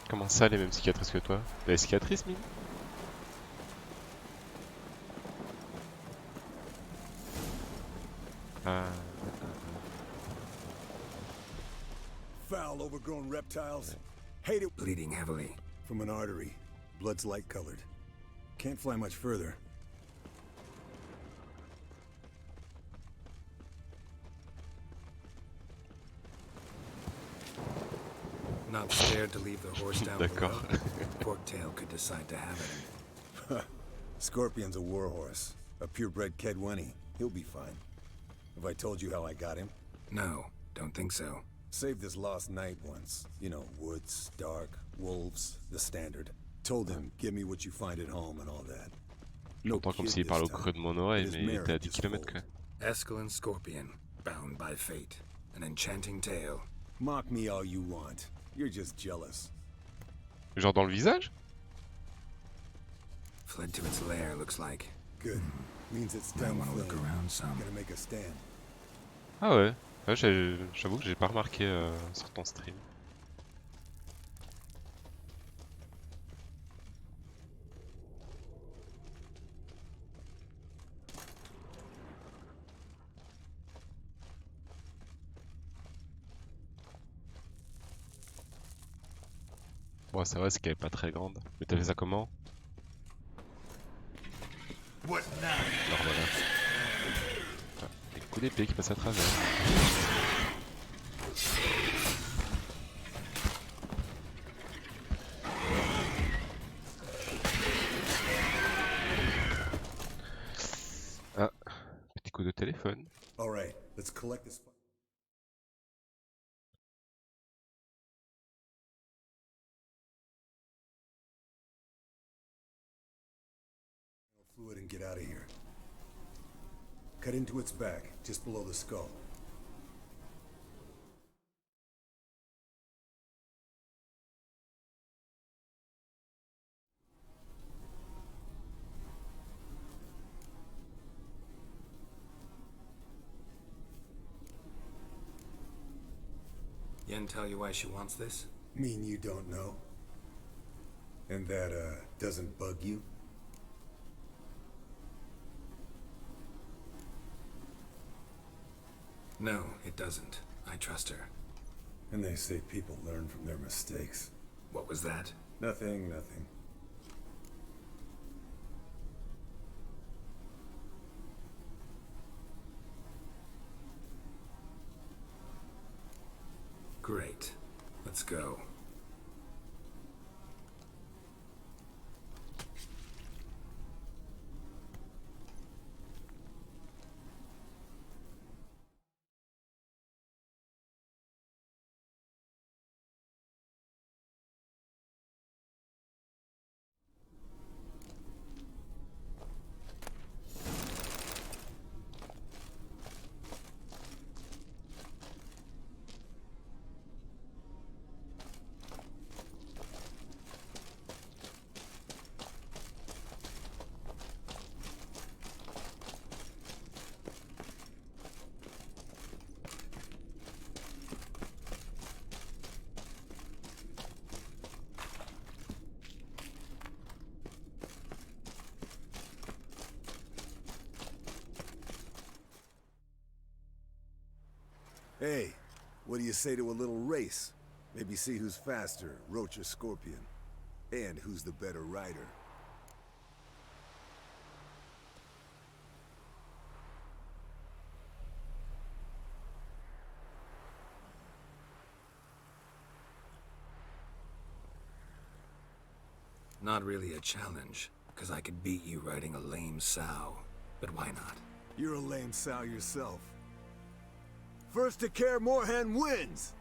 Comment ça, les mêmes cicatrices que toi? T'as des cicatrices, Mine? Ah. Foul, overgrown reptiles. Hate it. Bleeding heavily. From an artery. Blood's light colored. Can't fly much further. Not scared to leave the horse down below. D'accord. Forktail could decide to have it. Scorpion's a warhorse. A purebred Kedwenny. He'll be fine. Have I told you how I got him? No, don't think so. Saved this lost knight once. You know, woods, dark, wolves, the standard. Told him, give me what you find at home and all that. J'entends comme s'il parlait au creux de mon oreille, mais il était à 10 km quoi. Eskel and Scorpion, bound by fate. An enchanting tale. Mock me all you want. You're just jealous. Genre dans le visage? Fled to its lair, looks like. Good. Means it's Might done. want to look around some. Gonna make a stand. Ah ouais, ouais j'avoue que j'ai pas remarqué sur ton stream. Ouais, c'est vrai, c'est qu'elle est pas très grande. Mais t'as fait ça comment? What now? Alors voilà. Ah, des coups d'épée qui passent à travers. Ah, petit coup de téléphone. All right, let's collect this. Fluid and get out of here. Cut into its back, just below the skull. Yen tell you why she wants this? Mean you don't know? And that, doesn't bug you? No, it doesn't. I trust her. And they say people learn from their mistakes. What was that? Nothing, nothing. Great. Let's go. Hey, what do you say to a little race? Maybe see who's faster, Roach or Scorpion. And who's the better rider. Not really a challenge, because I could beat you riding a lame sow. But why not? You're a lame sow yourself. First to Kaer Morhen wins!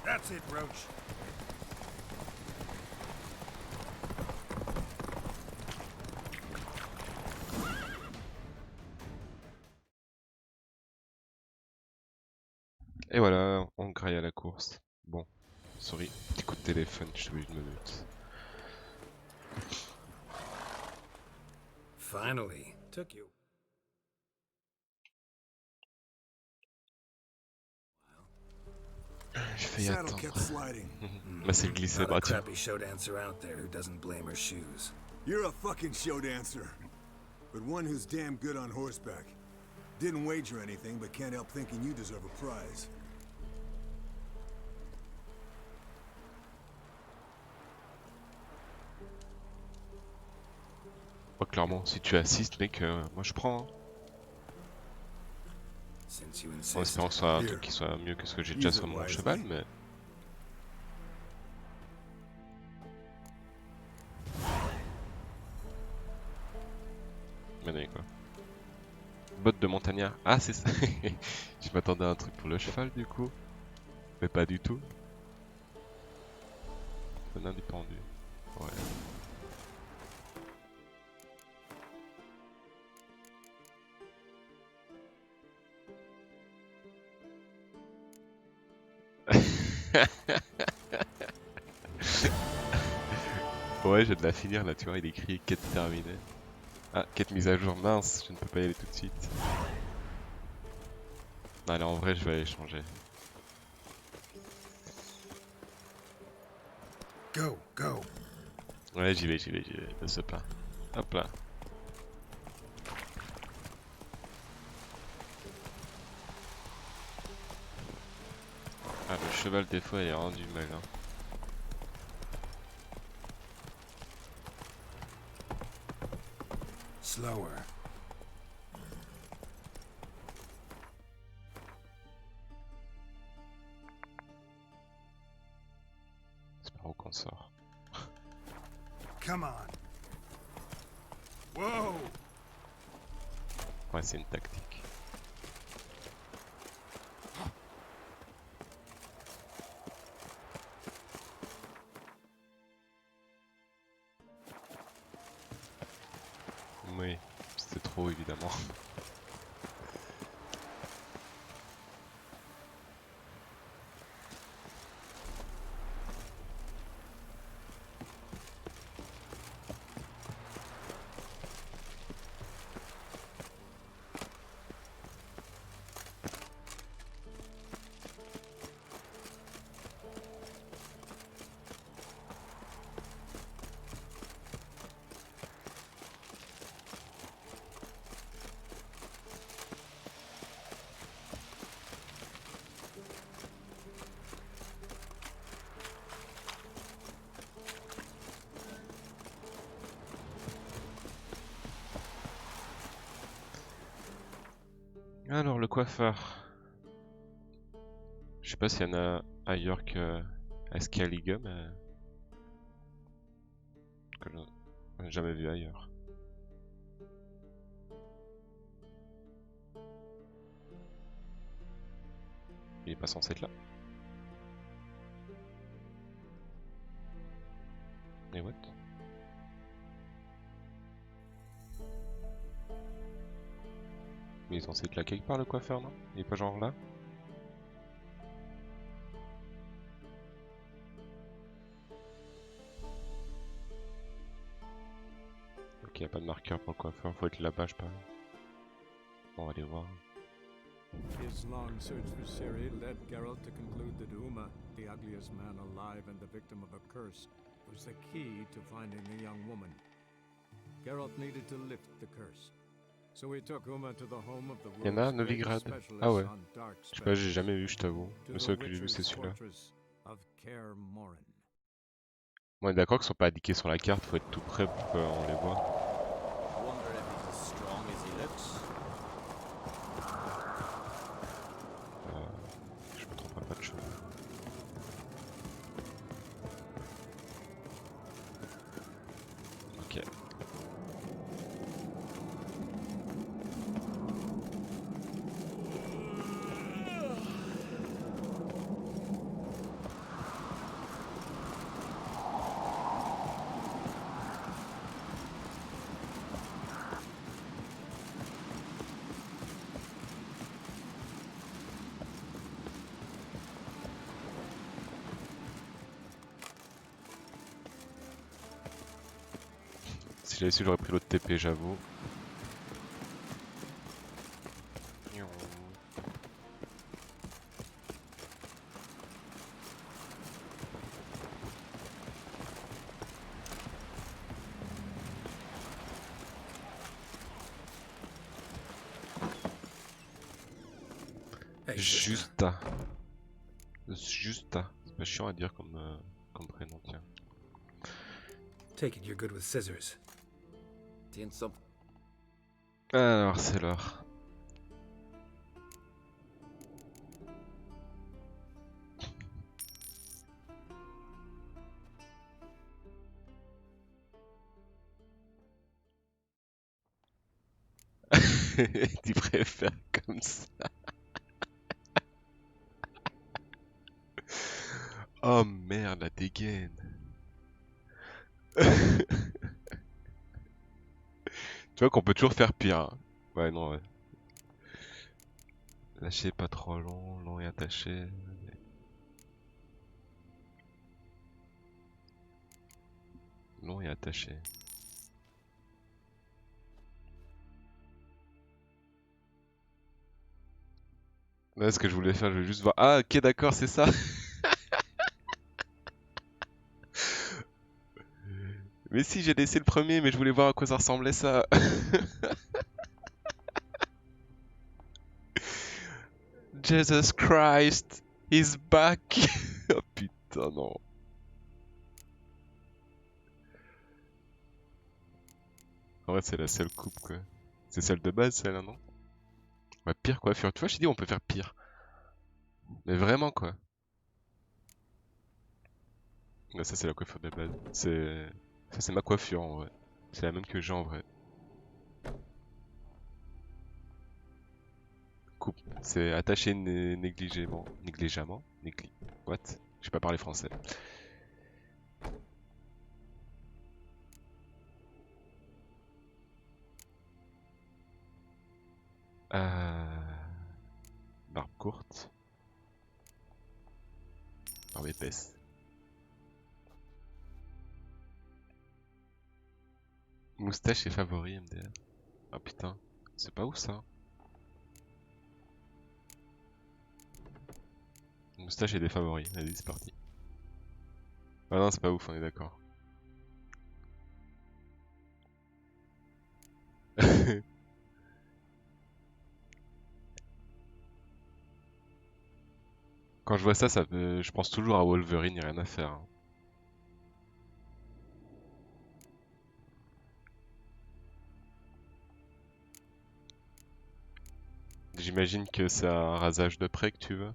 That's it, Roach. Et voilà, on graille à la course. Bon, sorry, petit coup de téléphone, je suis obligé de me mute. Finally, took you. Je fais attendre. Bah c'est le glisser Not a bras, tiens. crappy show dancer out there who doesn't blame her shoes. You're a fucking show dancer. But one who's damn good on horseback. Didn't wager anything, but can't help thinking you deserve a prize. Oh, clairement, si tu assistes, mec, moi je prends. Hein. En espérant que ce soit un truc qui soit mieux que ce que j'ai déjà sur mon cheval, mais... Mais non, quoi. Botte de montagnard. Ah, c'est ça. Je m'attendais à un truc pour le cheval, du coup. Mais pas du tout. Un indépendu. Ouais. Ouais, je viens de la finir là, tu vois, il est écrit quête terminée. Ah, quête mise à jour, mince, je ne peux pas y aller tout de suite. Allez, en vrai, je vais aller changer. Go, go. Ouais, j'y vais, ne sais pas. Hop là. Ah, le cheval, des fois, il est rendu mal. Hein. Slower. C'est par où qu'on sort. Come on. Whoa. Ouais, c'est une tactique. Oui, c'était trop évidemment. Alors, le coiffeur. Je sais pas s'il y en a ailleurs que à Scaliga, mais que je n'ai jamais vu ailleurs. Il est pas censé être là. Et what? Mais il est censé être là quelque part le coiffeur, non? Il est pas genre là? Ok, y a pas de marqueur pour le coiffeur, faut être là-bas, je pense. Bon, on va aller voir. His long search for Ciri led Geralt to conclude that Uma, the ugliest man alive and the victim of a curse, was the key to finding the young woman. Geralt needed to lift the curse. So he took Uma to the home of the Y'en a world's greatest Novigrad. specialist Ah ouais. on dark Je sais pas, j'ai spells, jamais vu, je t'avoue. to Le the seul que j'ai vu, c'est witch's celui-là. fortress of Kaer Morhen. Bon, on est d'accord qu'ils sont pas indiqués sur la carte, faut être tout près pour qu'on les voit. Wonder if he's as strong as he looks. Je me tromperai pas de chose. Ok. Si j'avais su, j'aurais pris l'autre TP, j'avoue. Justa. Justa. C'est pas chiant à dire comme, comme prénom, tiens. Take it you're good with scissors. Alors, c'est l'heure. Tu préfères comme ça. Oh merde, la dégaine. Tu vois qu'on peut toujours faire pire. Hein. Ouais, non, ouais. Lâcher pas trop long, long et attaché. Long et attaché. Là, ce que je voulais faire, je voulais juste voir. Ah, ok, d'accord, c'est ça. Mais si, j'ai laissé le premier, mais je voulais voir à quoi ça ressemblait ça. Jesus Christ, he's back. Oh putain, non. En vrai, c'est la seule coupe, quoi. C'est celle de base, celle-là, non? Ouais, pire coiffure. Tu vois, je t'ai dit, on peut faire pire. Mais vraiment, quoi. Ouais, ça, c'est la coiffure de base. Ça, c'est ma coiffure, en vrai. C'est la même que j'ai, en vrai. Coupe. C'est attaché négligemment. Négligemment? What? Je sais pas parler français. Barbe courte. Barbe épaisse. Moustache et favori, MDR. Ah putain, c'est pas ouf ça. Moustache et des favoris, allez c'est parti. Ah non c'est pas ouf, on est d'accord. Quand je vois ça, je pense toujours à Wolverine, y'a rien à faire. Hein. J'imagine que c'est un rasage de près que tu veux.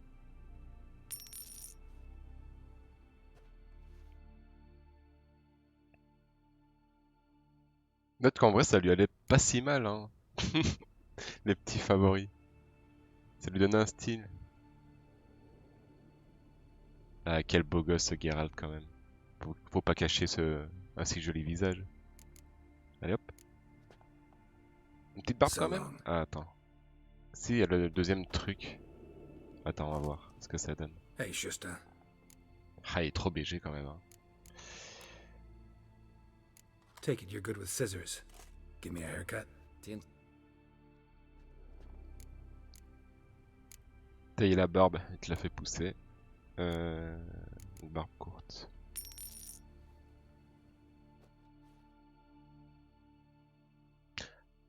Note qu'en vrai ça lui allait pas si mal, hein. Les petits favoris. Ça lui donnait un style. Ah quel beau gosse ce Geralt quand même. Faut pas cacher un si joli visage. Allez hop. Une petite barbe quand même. Ah attends. Si, il y a le deuxième truc. Attends, on va voir ce que ça donne. Hey, Schuster. Ah, il est trop BG quand même. Hein. Take it you're good with scissors. Give me a haircut. Tailler la barbe, il te l'a fait pousser. Une barbe courte.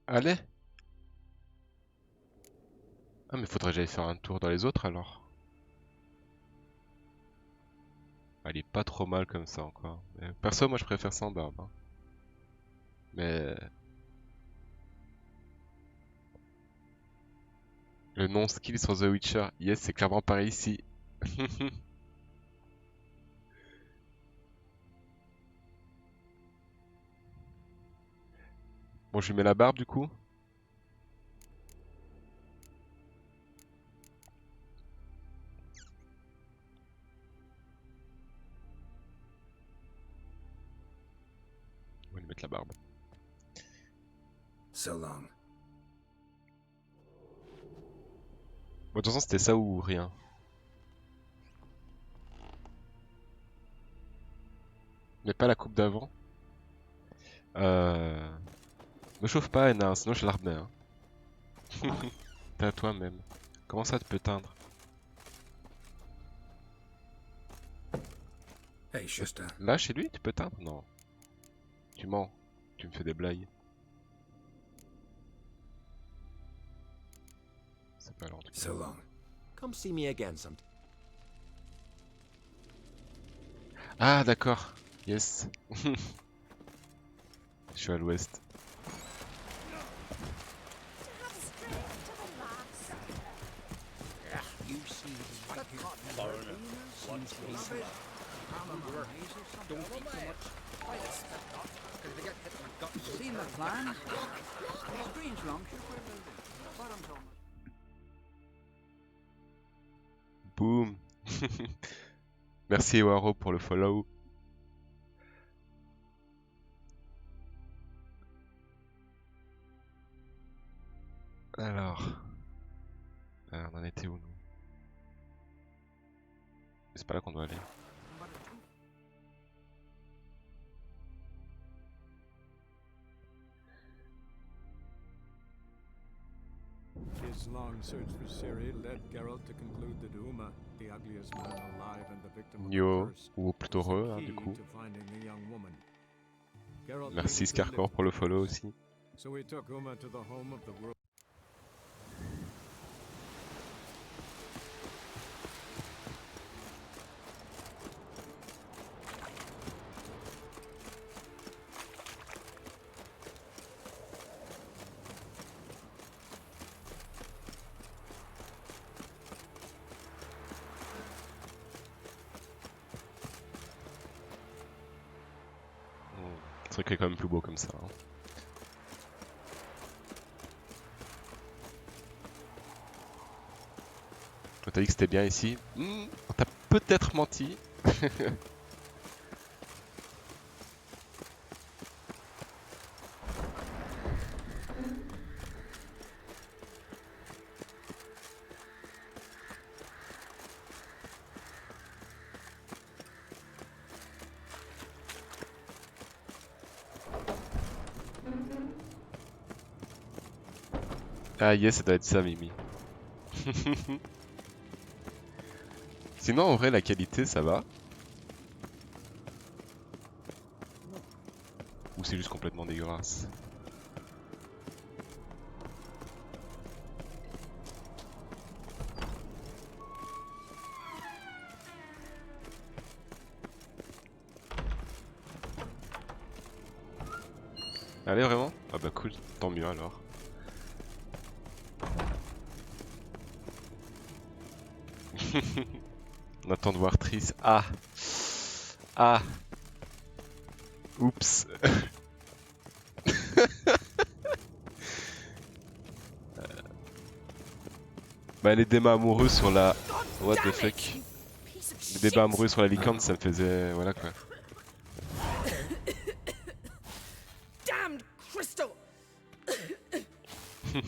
Allez. Ah mais faudrait que j'aille faire un tour dans les autres alors. Elle est pas trop mal comme ça encore. Mais perso moi je préfère sans barbe. Hein. Mais... Le non-skill sur The Witcher, yes c'est clairement pareil ici. Bon je lui mets la barbe du coup. On va lui mettre la barbe. So long. Bon, de toute façon, c'était ça ou rien. Mais pas la coupe d'avant. Me chauffe pas, Anna, sinon je la remets. Hein. T'es à toi-même. Comment ça, tu peux teindre? Hey, Schuster. Là, chez lui, tu peux teindre? Non. Tu mens. Tu me fais des blagues. C'est pas lent. So long. Come see me again sometime. Ah, d'accord. Yes. Je suis à l'ouest. Seen the plan? Strange long, should we Boum. Merci Ewaro pour le follow. Alors, on en était où nous? C'est pas là qu'on doit aller. His long search for Ciri led Geralt to conclude that Uma, the ugliest man alive and the victim of the Nio, curse, ou plutôt was the re, hein, key du coup. to finding the young woman. Geralt Merci needed to Scarcor lift pour le the follow curse. aussi. So he took Uma to the home of the world. Ce truc est quand même plus beau comme ça. Hein. Toi t'as dit que c'était bien ici. On t'a peut-être menti. Ah yes, ça doit être ça, Mimi. Sinon, en vrai, la qualité, ça va. Ou c'est juste complètement dégueulasse. Allez, vraiment? Ah bah cool, tant mieux alors. On attend de voir Triss. Ah! Ah! Oups! Bah les débats amoureux sur la... What the fuck? Les débats amoureux sur la licorne, ça me faisait... Voilà quoi. Damned crystal!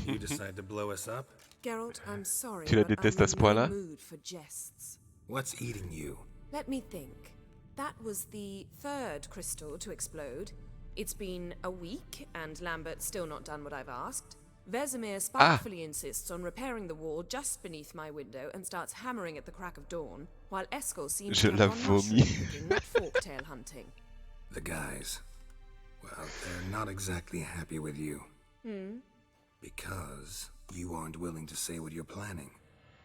You decide to blow us up? Geralt, I'm sorry, Tu la but I'm détestes à ce in no point-là? mood for jests. What's eating you? Let me think. That was the third crystal to explode. It's been a week, and Lambert's still not done what I've asked. Vesemir spitefully insists on repairing the wall just beneath my window and starts hammering at the crack of dawn, while Eskel seems Je to la have gone mushroom vomis. picking, not forktail hunting. The guys. Well, they're not exactly happy with you. Because you aren't willing to say what you're planning.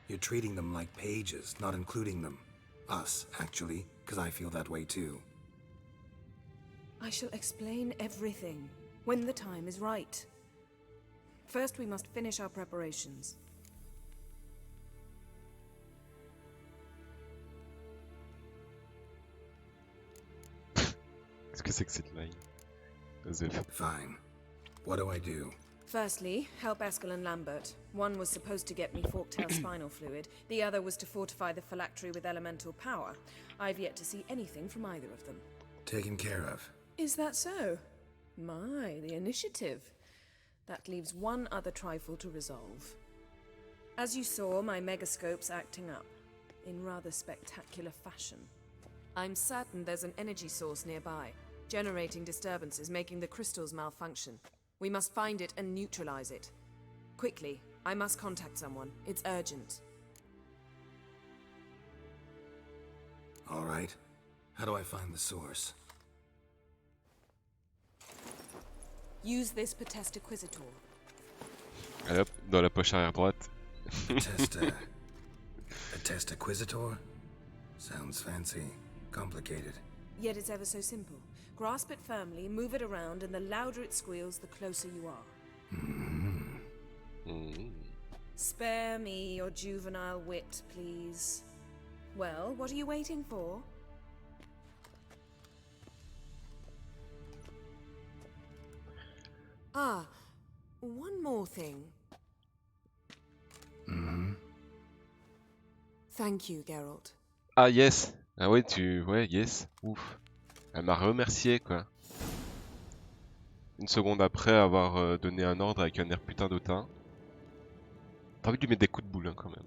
You're treating them like pages, not including them. Us, actually, because I feel that way too. I shall explain everything when the time is right. First, we must finish our preparations. Qu'est-ce que c'est que cette line? Joseph. Fine. What do I do? Firstly, help Eskel and Lambert. One was supposed to get me forktail spinal fluid. The other was to fortify the phylactery with elemental power. I've yet to see anything from either of them. Taken care of. Is that so? My, the initiative. That leaves one other trifle to resolve. As you saw, my megascope's acting up, in rather spectacular fashion. I'm certain there's an energy source nearby, generating disturbances, making the crystals malfunction. We must find it and neutralize it. Quickly, I must contact someone. It's urgent. All right. How do I find the source? Use this Potestaquizator. Allez hop, dans la poche arrière droite. Potestaquizator? Sounds fancy. Complicated. Yet it's ever so simple. Grasp it firmly, move it around, and the louder it squeals, the closer you are. Spare me your juvenile wit, please. Well, what are you waiting for? Ah, one more thing. Thank you, Geralt. Ah yes. Ah ouais, ouais, yes. Ouf. Elle m'a remercié, quoi. Une seconde après avoir donné un ordre avec un air putain d'autant. T'as envie de lui mettre des coups de boule, hein, quand même.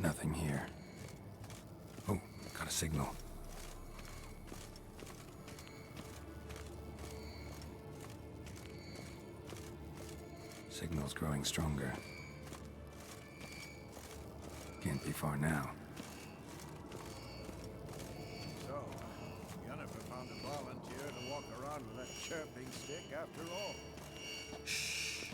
Nothing here. Oh, got a signal. Signal's growing stronger. Can't be far now. So, Yennefer found a volunteer to walk around with that chirping stick after all. Shh.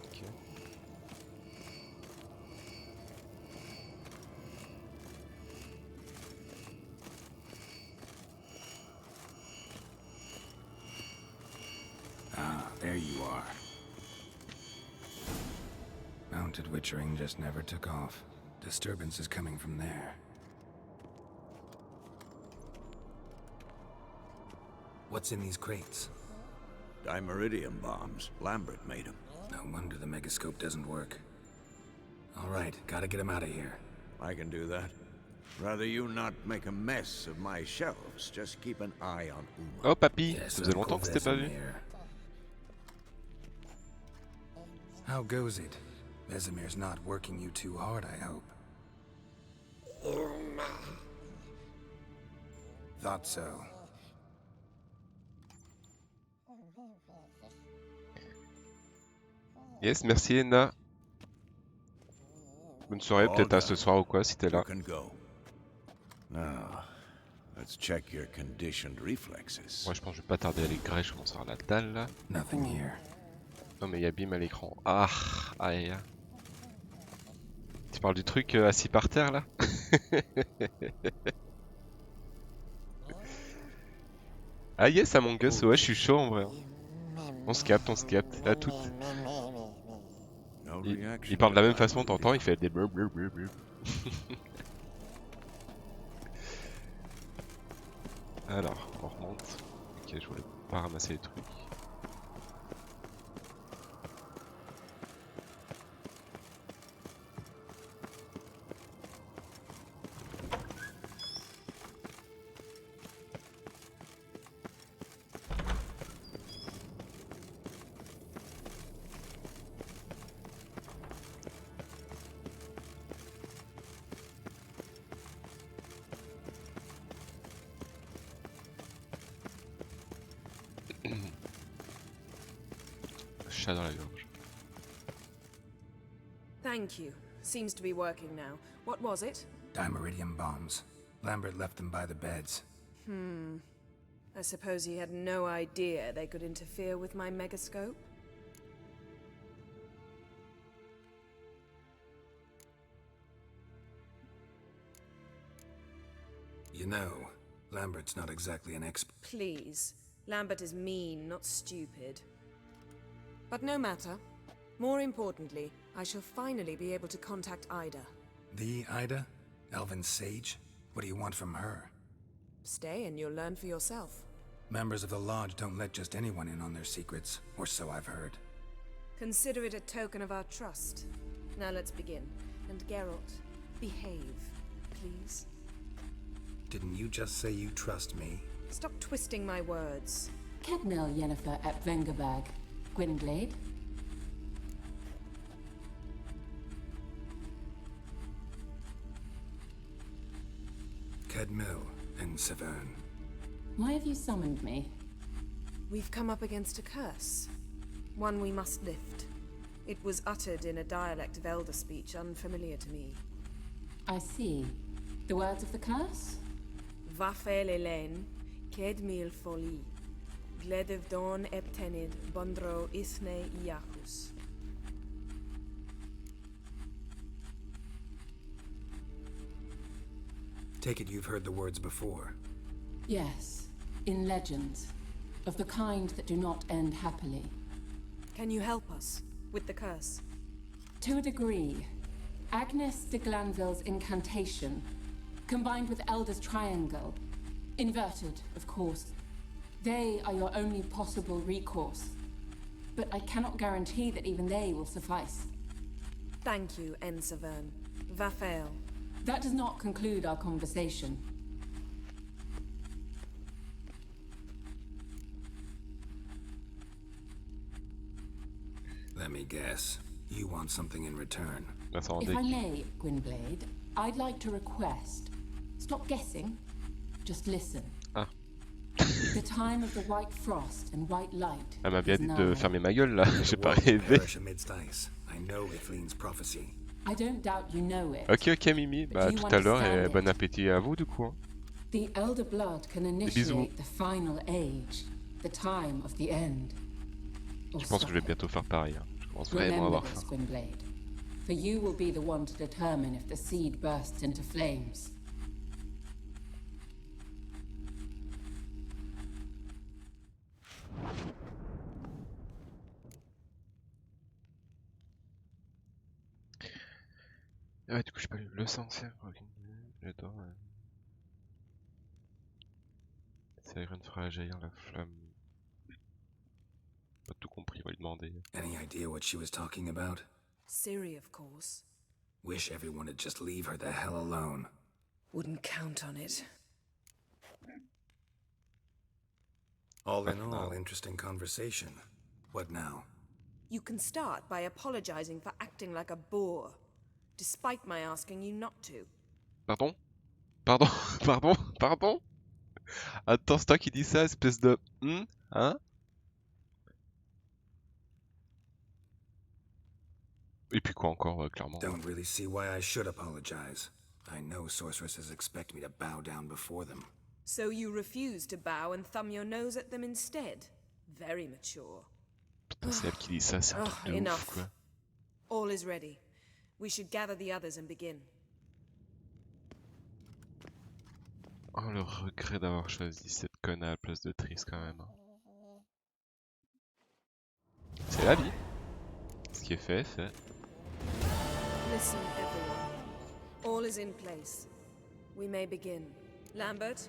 Okay. Ah, there you are. Mounted witchering just never took off. Disturbance is coming from there. What's in these crates? Dimeridium bombs. Lambert made them. No wonder the megascope doesn't work. All right, gotta get him out of here. I can do that. Rather you not make a mess of my shelves. Just keep an eye on Uma. Oh papy, Yes, ça faisait longtemps que c'était pas vu. Vesemir. How goes it? Vesemir's not working you too hard, I hope. Thought so. Yes, merci Enna. Bonne soirée, peut-être à ce soir ou quoi, si t'es là. You can go. Now, let's check your conditioned reflexes. Moi je pense que je vais pas tarder à aller grès, je commence à avoir la dalle là. Nothing here. Oh mais il y a bim à l'écran. Ah, aïe. Tu parles du truc assis par terre là? Ah yes, Among Us, ouais, je suis chaud en vrai. On se capte, à toutes. Il parle de la même façon, t'entends, il fait des blub blub blub blub. Alors, on remonte. Ok, je voulais pas ramasser les trucs. Chat dans la gorge. Thank you. Seems to be working now. What was it? Dimeridium bombs. Lambert left them by the beds. I suppose he had no idea they could interfere with my megascope? You know, Lambert's not exactly an expert. Please. Lambert is mean, not stupid. But no matter. More importantly, I shall finally be able to contact Ida. The Ida? Elven sage? What do you want from her? Stay and you'll learn for yourself. Members of the Lodge don't let just anyone in on their secrets, or so I've heard. Consider it a token of our trust. Now let's begin. And Geralt, behave, please. Didn't you just say you trust me? Stop twisting my words. Kednel Yennefer at Vengerberg. Gwynglade. Kedmil and Severn. Why have you summoned me? We've come up against a curse. One we must lift. It was uttered in a dialect of elder speech unfamiliar to me. I see. The words of the curse? Vafel Elen, ked mil foli, gledev don eptenid bondro isne iacus. Take it you've heard the words before. Yes, in legends, of the kind that do not end happily. Can you help us with the curse? To a degree. Agnes de Glanville's incantation, combined with Elder's triangle, inverted, of course. They are your only possible recourse. But I cannot guarantee that even they will suffice. Thank you, Ensavern. Vafael. That does not conclude our conversation. Let me guess. You want something in return. If I may, Gwynblade, I'd like to request. Stop guessing. Just listen. Ah. The time of the white frost and white light. Elle m'a bien dit de fermer ma gueule là, j'ai pas rêvé. I know Iflin's prophecy. I don't doubt you know it. Ok Mimi, bah tout à l'heure et bon appétit à vous du coup. The elder blood can initiate the final age, the time of the end. Je pense que je vais bientôt faire pareil. Hein. Je commence vraiment à avoir faim. Gwynblade, for you will be the one to determine if the seed bursts into flames. Ouais, du coup, j'ai pas lu le sensé. J'adore. Siren fera jaillir la flamme. Pas tout compris, on va lui demander. Any idea what she was talking about? Ciri, of course. Wish everyone would just leave her the hell alone. Wouldn't count on it. All in all, interesting conversation. What now? You can start by apologizing for acting like a boor, despite my asking you not to. Pardon? Pardon? Pardon? Pardon? Attends, c'est toi qui dis ça, espèce de... Hein? Et puis quoi encore, clairement. Don't really see why I should apologize. I know sorceresses expect me to bow down before them. So you refuse to bow and thumb your nose at them instead? Very mature. Putain, c'est elle qui dit ça, c'est un truc de ouf, quoi. All is ready. We should gather the others and begin. Oh, le regret d'avoir choisi cette conne à la place de Triss, quand même. C'est la vie. Ce qui est fait, est fait. Listen, everyone. All is in place. We may begin. Lambert,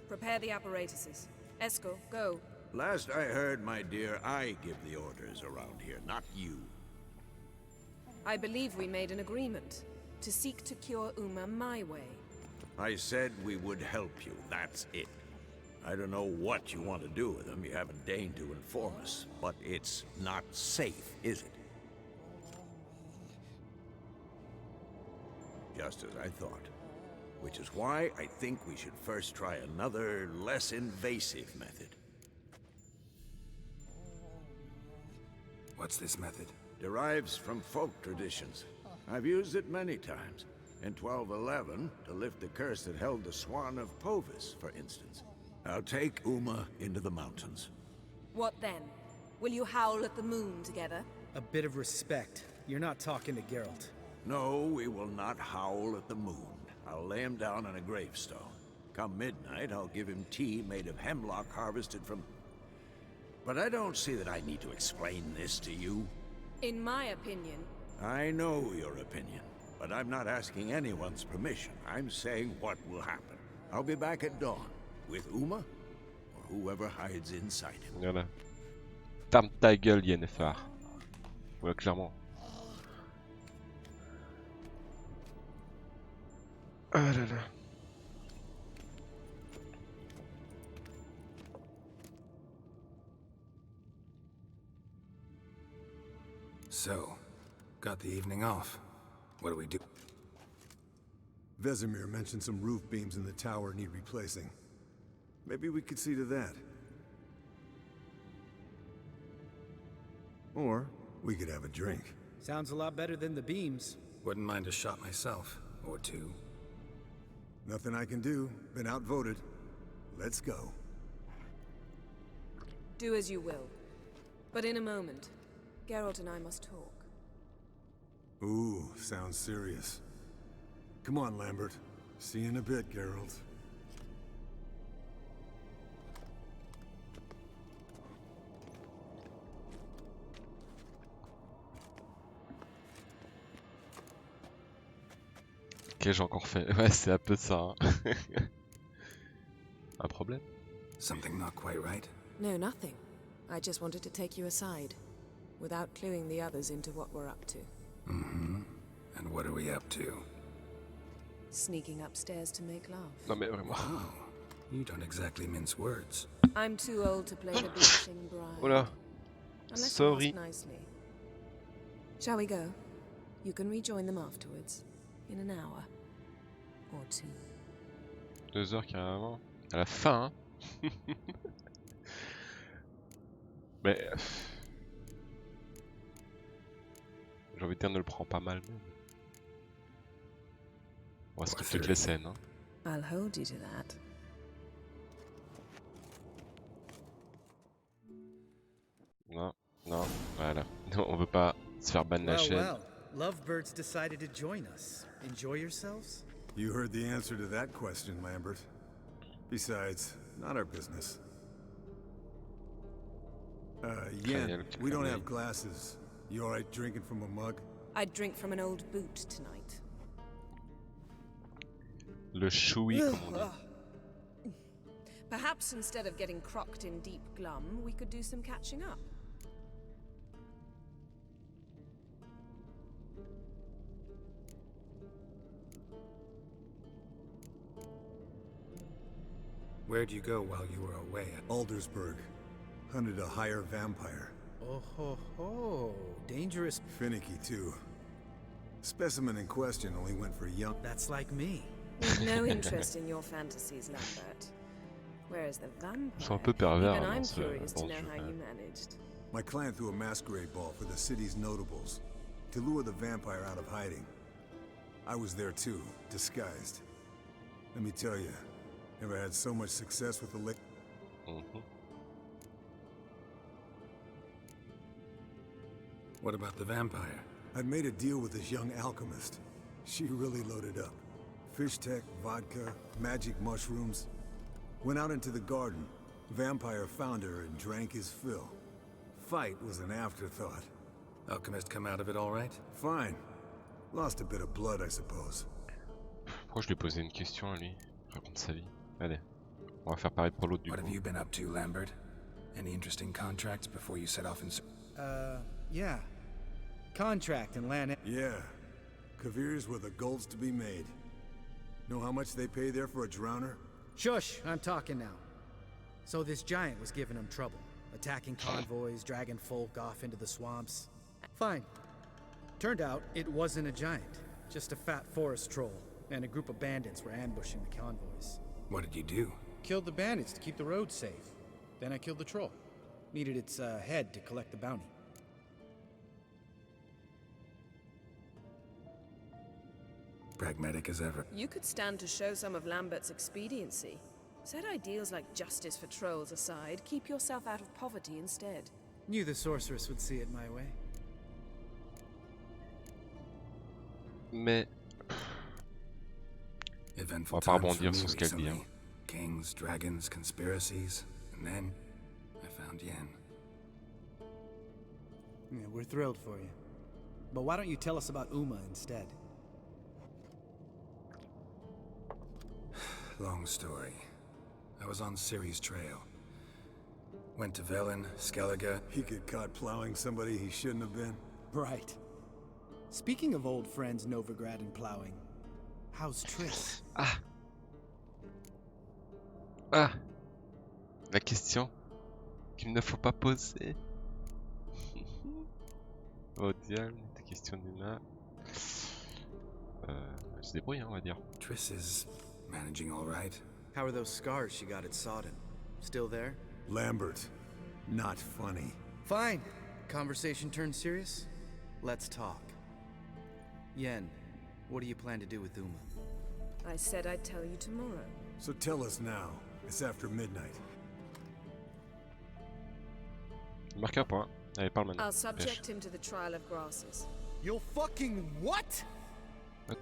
prepare the apparatuses. Eskel, go. Last I heard, my dear, I give the orders around here, not you. I believe we made an agreement to seek to cure Uma my way. I said we would help you, that's it. I don't know what you want to do with them, you haven't deigned to inform us, but it's not safe, is it? Just as I thought. Which is why I think we should first try another, less invasive method. What's this method? Derives from folk traditions. I've used it many times. In 1211, to lift the curse that held the Swan of Povis, for instance. I'll take Uma into the mountains. What then? Will you howl at the moon together? A bit of respect. You're not talking to Geralt. No, we will not howl at the moon. I'll lay him down on a gravestone. Come midnight, I'll give him tea made of hemlock harvested from... But I don't see that I need to explain this to you. In my opinion... I know your opinion, but I'm not asking anyone's permission. I'm saying what will happen. I'll be back at dawn, with Uma, or whoever hides inside him. Voilà. Ferme ta gueule, Yennefer. Ouais, clairement. Ah là là. So, got the evening off. What do we do? Vesemir mentioned some roof beams in the tower need replacing. Maybe we could see to that. Or We could have a drink. Sounds a lot better than the beams. Wouldn't mind a shot myself, or two. Nothing I can do. Been outvoted. Let's go. Do as you will. But in a moment, Geralt and I must talk. Ooh, sounds serious. Come on, Lambert. See you in a bit, Geralt. Ok, j'ai encore fait. Ouais, c'est un peu ça. Hein. Un problème? Something not quite right? No, nothing. I just wanted to take you aside, without cluing the others into what we're up to. Mm-hmm. And what are we up to? Sneaking upstairs to make love. Non mais vraiment. Oh, you don't exactly mince words. I'm too old to play the blushing bride. Oula. Unless Sorry. you ask nicely. Shall we go? You can rejoin them afterwards, in an hour or two. 2 heures carrément. À la fin, hein. Mais... J'ai envie de dire, ne le prends pas mal. On va skipper toutes les scènes. Hein. I'll hold you to that. Non, non, voilà. Non, on veut pas se faire ban la chaîne. Well, lovebirds decided to join us. Enjoy yourselves? You heard the answer to that question, Lambert. Besides, not our business. Yen, we don't have glasses. You alright drinking from a mug? I'd drink from an old boot tonight. Le choui, comme on dit. Perhaps instead of getting crocked in deep glum, we could do some catching up. Where'd you go while you were away? Aldersburg. Hunted a higher vampire. Oh ho ho, dangerous. Finicky, too. Specimen in question only went for young. That's like me. We've no interest in your fantasies, Lambert. Whereas the vampire, Ils sont un peu pervers even dans I'm ce curious to know jeu. how you managed. My clan threw a masquerade ball for the city's notables to lure the vampire out of hiding. I was there too, disguised. Let me tell you, never had so much success with the lick. What about the vampire? I'd made a deal with this young alchemist. She really loaded up. Fish tech, vodka, magic mushrooms. Went out into the garden. Vampire found her and drank his fill. Fight was an afterthought. Alchemist come out of it all right? Fine. Lost a bit of blood, I suppose. Pourquoi je lui ai posé une question à lui? Raconte sa vie. Allez, on va faire pareil pour l'autre du coup. What have you been up to, Lambert? Any interesting contracts before you set off in... Yeah. Contract in land. Yeah. Kavir's where the gold's to be made. Know how much they pay there for a drowner? Shush, I'm talking now. So this giant was giving him trouble. Attacking convoys, dragging folk off into the swamps. Fine. Turned out it wasn't a giant. Just a fat forest troll. And a group of bandits were ambushing the convoys. What did you do? Killed the bandits to keep the road safe. Then I killed the troll. Needed its head to collect the bounty. Pragmatic as ever. You could stand to show some of Lambert's expediency. Set ideals like justice for trolls aside, keep yourself out of poverty instead. Knew the sorceress would see it my way. Mais... Eventful On va pas times for rebondir me sur ce qu'elle dit. Hein. recently. Kings, dragons, conspiracies, and then I found Yen. Yeah, we're thrilled for you. But why don't you tell us about Uma instead? Long story. I was on Ciri's trail. Went to Velen, Skellige. He get caught plowing somebody he shouldn't have been. Right. Speaking of old friends Novigrad and plowing, how's Triss? Ah. Ah. La question qu'il ne faut pas poser. Oh diable, ta question d'humain. Elle se débrouille, hein, on va dire. Triss is managing all right. How are those scars she got at Sodden? Still there? Lambert. Not funny. Fine. conversation turned serious? Let's talk. Yen, what do you plan to do with Uma? I said I'd tell you tomorrow. So tell us now. It's after midnight. Marque un point. Allez, parle maintenant. I'll subject him to the trial of grasses. You'll fucking what? What?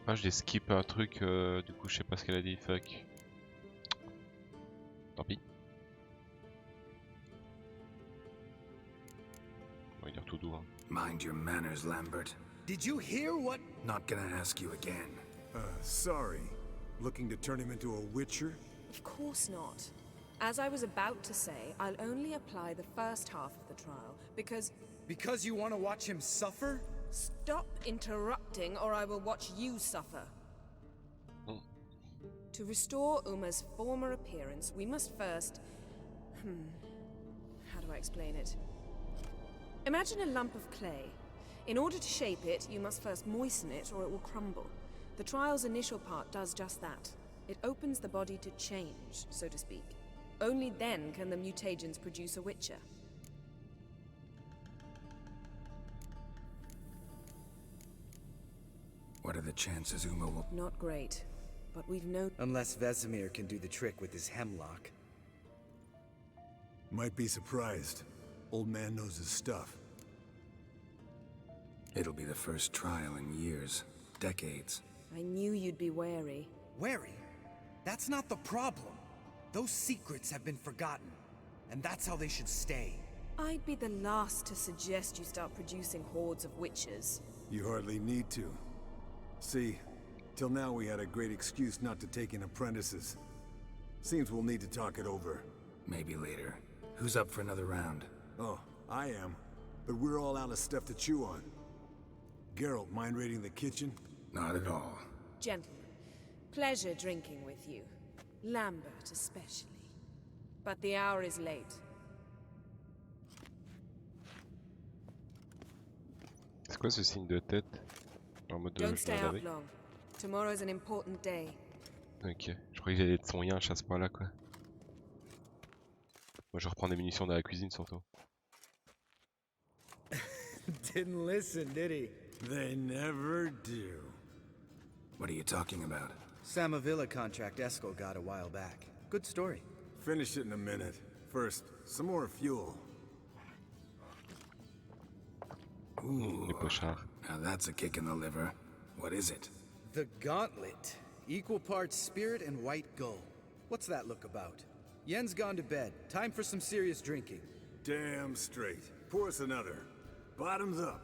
Ah, j'ai skip un truc, du coup je sais pas ce qu'elle a dit, fuck. Tant pis. On va dire tout doux, hein. Mind your manners, Lambert. Did you hear what? Not gonna ask you again. Sorry. Looking to turn him into a witcher? Of course not. As I was about to say, I'll only apply the first half of the trial, because... Because you want to watch him suffer? Stop interrupting, or I will watch you suffer. To restore Uma's former appearance, we must first... How do I explain it? Imagine a lump of clay. In order to shape it, you must first moisten it, or it will crumble. The trial's initial part does just that. It opens the body to change, so to speak. Only then can the mutagens produce a witcher. What are the chances Uma will... Not great, but we've no... Unless Vesemir can do the trick with his hemlock. Might be surprised. Old man knows his stuff. It'll be the first trial in years. Decades. I knew you'd be wary. Wary? That's not the problem. Those secrets have been forgotten, and that's how they should stay. I'd be the last to suggest you start producing hordes of witches. You hardly need to. See, till now we had a great excuse not to take in apprentices. Seems we'll need to talk it over. Maybe later. Who's up for another round? Oh, I am. But we're all out of stuff to chew on. Geralt, mind raiding the kitchen? Not at all. Gentlemen, pleasure drinking with you. Lambert especially. But the hour is late. C'est quoi ce signe de tête? En mode Don't je stay dois up laver. long. Tomorrow's an important day. Ok, je croyais que j'allais être son yinche à ce point-là, quoi. Moi je reprends des munitions dans la cuisine surtout. Didn't listen, did he? They never do. What are you talking about? Samavilla contract Eskel got a while back. Good story. Finish it in a minute. First, some more fuel. Ooh, Les pochards. now that's a kick in the liver. What is it? The Gauntlet. Equal parts spirit and white gull. What's that look about? Yen's gone to bed. Time for some serious drinking. Damn straight. Pour us another. Bottoms up.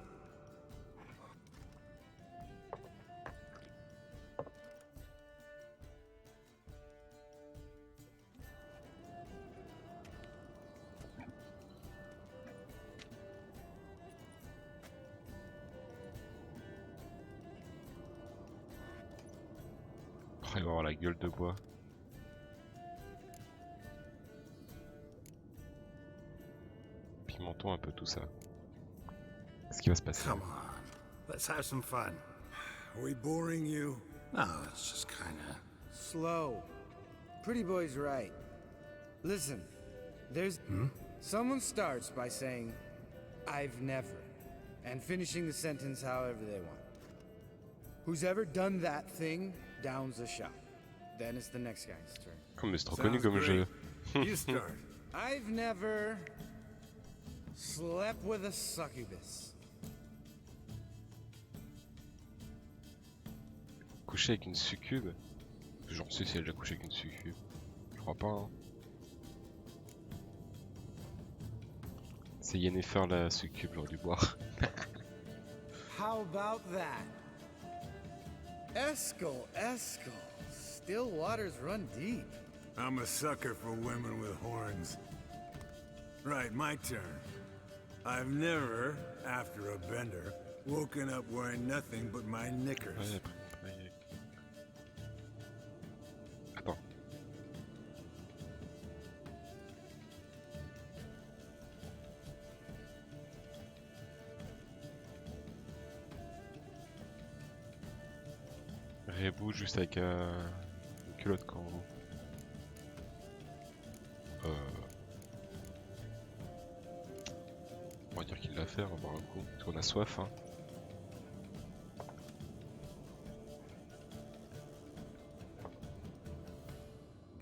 Oh, il va avoir la gueule de bois. Pimentons un peu tout ça. Qu'est-ce qui va se passer? Come on. Let's have some fun. Are we boring you? Oh, it's just kinda... Slow. Pretty boy's right. Listen, there's... Someone starts by saying, I've never, and finishing the sentence however they want. Who's ever done that thing downs a shot. Then it's the next guy's turn. Comme c'est trop connu comme jeu. You start. I've never slept with a succubus. Coucher avec une succube? J'en sais si elle a déjà couché avec une succube. Je crois pas, hein. C'est Yennefer la succube, j'aurais dû boire. How about that? Eskel. Still waters run deep. I'm a sucker for women with horns. Right, my turn. I've never, after a bender, woken up wearing nothing but my knickers. Attends. Rebou juste avec une culotte kangourou. dire qu'il l'a fait, on va boire un coup. Parce qu'on a soif, hein.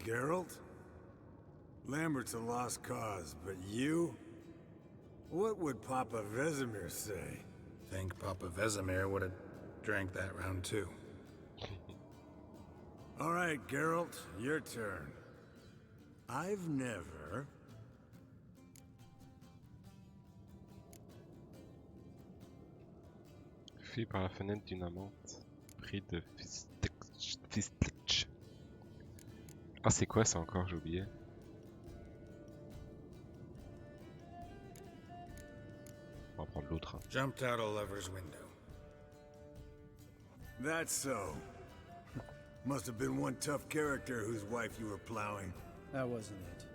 Geralt? Lambert's a lost cause, but you? What would Papa Vesemir say? Think Papa Vesemir would have drank that round too. All right, Geralt, your turn. I've never... Fui par la fenêtre d'une amante. Prix de Fistlitch. Ah, c'est quoi ça encore? J'ai oublié. On va prendre l'autre. Hein. Jumped out a lover's window. That's so. Must have been one tough character whose wife you were plowing. That wasn't it.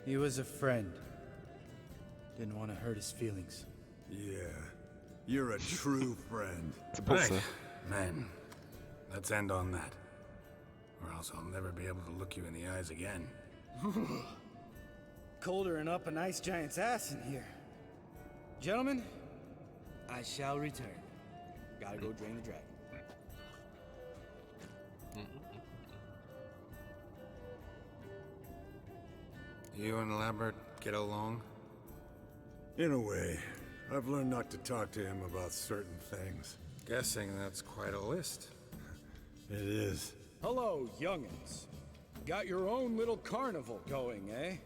He was a friend. Didn't want to hurt his feelings. Yeah. You're a true friend. Right. Man, let's end on that. Or else I'll never be able to look you in the eyes again. Colder and up an ice giant's ass in here. Gentlemen, I shall return. Gotta go drain the dragon. You and Lambert get along? In a way. I've learned not to talk to him about certain things. Guessing that's quite a list. It is. Hello, young'uns. Got your own little carnival going, eh?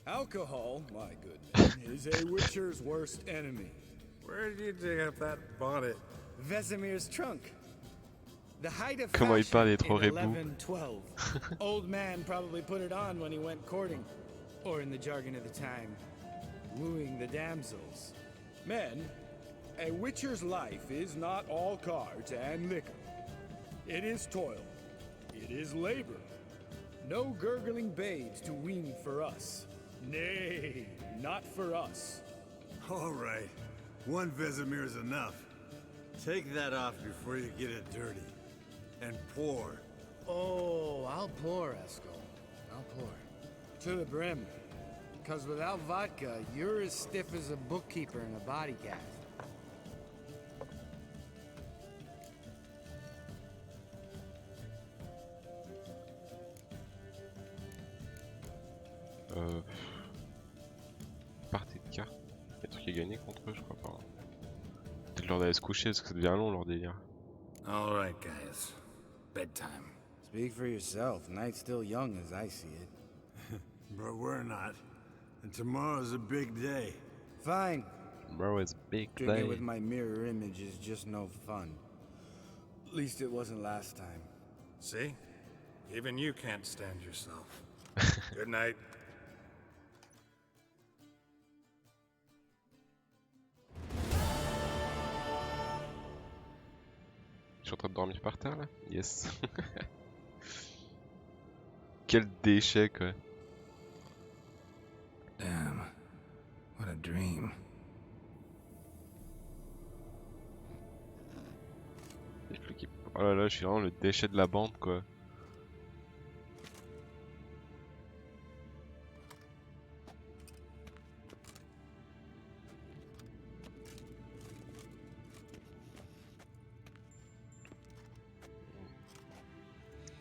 Alcohol, my goodness, is a witcher's worst enemy. Where did you dig up that bonnet? Vesemir's trunk. The height of Comment il parle, il est fashion trop in rebou. 1112. Old man probably put it on when he went courting, or in the jargon of the time, wooing the damsels. Men, a witcher's life is not all cards and liquor. It is toil. It is labor. No gurgling babes to wean for us. Nay, not for us. All right. One Vesemir's enough. Take that off before you get it dirty. And pour. Oh, I'll pour, Eskel. I'll pour. To the brim. Because without vodka, you're as stiff as a bookkeeper in a body cast. Partie de cartes. Il y a des trucs à gagner contre eux, je crois pas. Peut-être leur d'aller se coucher parce que ça devient long leur délire. Alright, guys. Bedtime. Speak for yourself. Night's still young as I see it. But we're not. And tomorrow's a big day. Fine. Bro, it's big day. Drinking with my mirror image is just no fun. At least it wasn't last time. See? Even you can't stand yourself. Good night. Je suis en train de dormir par terre là? Yes. Quel déchet quoi. Damn. What a dream. Oh là là, je suis vraiment le déchet de la bande quoi.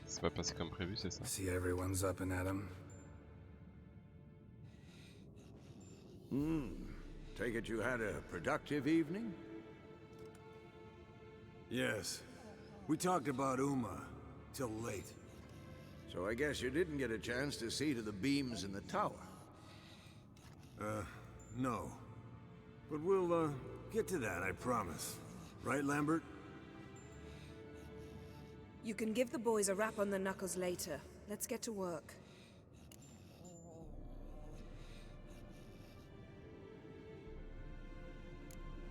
Ça va passer comme prévu, c'est ça? See everyone's up and at 'em. Take it you had a productive evening? Yes. We talked about Uma till late. So I guess you didn't get a chance to see to the beams in the tower. No. But we'll, get to that, I promise. Right, Lambert? You can give the boys a rap on the knuckles later. Let's get to work.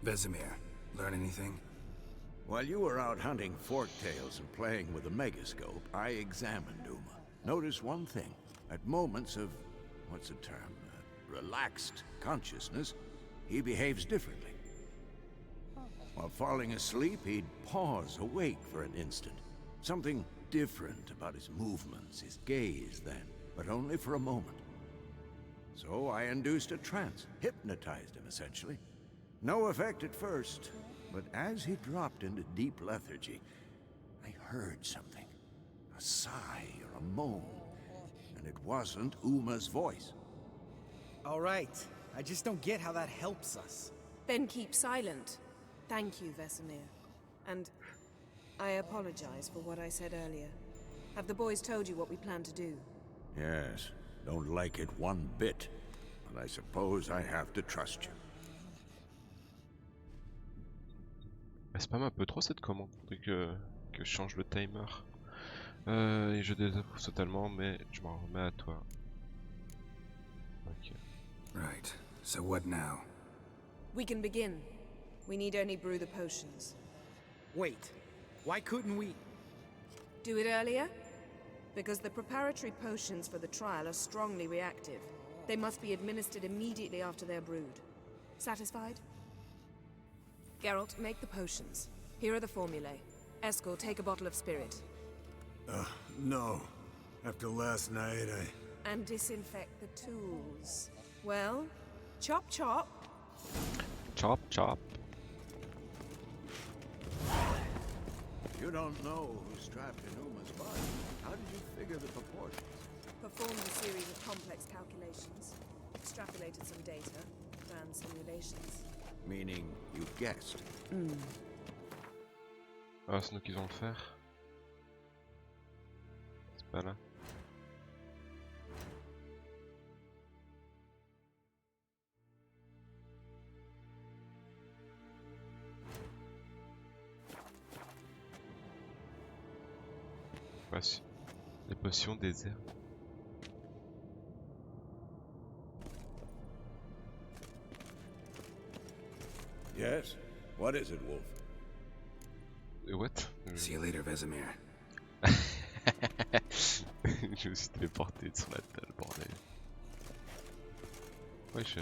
Vesemir, learn anything? While you were out hunting forktails and playing with the megascope, I examined Uma. Notice one thing. At moments of, what's the term, relaxed consciousness, he behaves differently. While falling asleep, he'd pause awake for an instant. Something different about his movements, his gaze then, but only for a moment. So I induced a trance, hypnotized him essentially. No effect at first, but as he dropped into deep lethargy, I heard something. A sigh or a moan, and it wasn't Uma's voice. All right. I just don't get how that helps us. Then keep silent. Thank you, Vesemir. And I apologize for what I said earlier. Have the boys told you what we plan to do? Yes, don't like it one bit, but I suppose I have to trust you. Elle spam un peu trop cette commande, que je change le timer. Et je désapprouve totalement, mais je m'en remets à toi. Ok. Right. So what now? We can begin. We need only brew the potions. Wait. Why couldn't we... Do it earlier? Because the preparatory potions for the trial are strongly reactive. They must be administered immediately after they're brewed. Satisfied? Geralt, make the potions. Here are the formulae. Eskel, take a bottle of spirit. No. After last night, And disinfect the tools. Well, chop chop. Chop chop. You don't know who's trapped in Uma's body. How did you figure the proportions? Performed a series of complex calculations. Extrapolated some data. Ran simulations. Meaning you guessed. Ah, c'est nous qui allons le faire. C'est pas là. Voici les potions des herbes. Yes? What is it, Wolf? What? See you later, Vesemir. Je me suis téléporté sur la table, bordel. Ouais, je...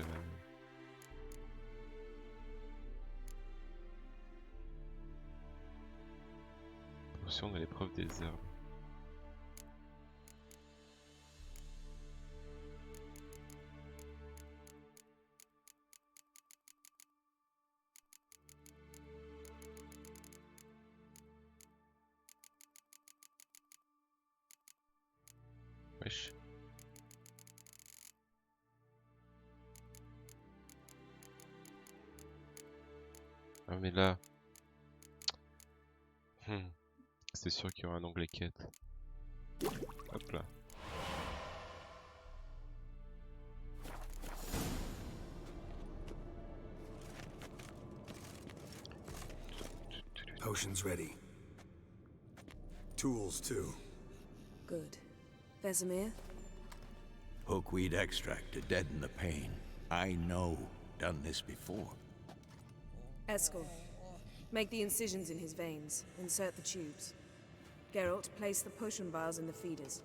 Potion de l'épreuve des herbes. Wesh. Ah mais là... C'est sûr qu'il y aura un onglet quête. Hop là. Potions ready. tools too. Good. Vesemir? Hookweed extract to deaden the pain. I know. Done this before. Eskel, make the incisions in his veins. Insert the tubes. Geralt, place the potion vials in the feeders.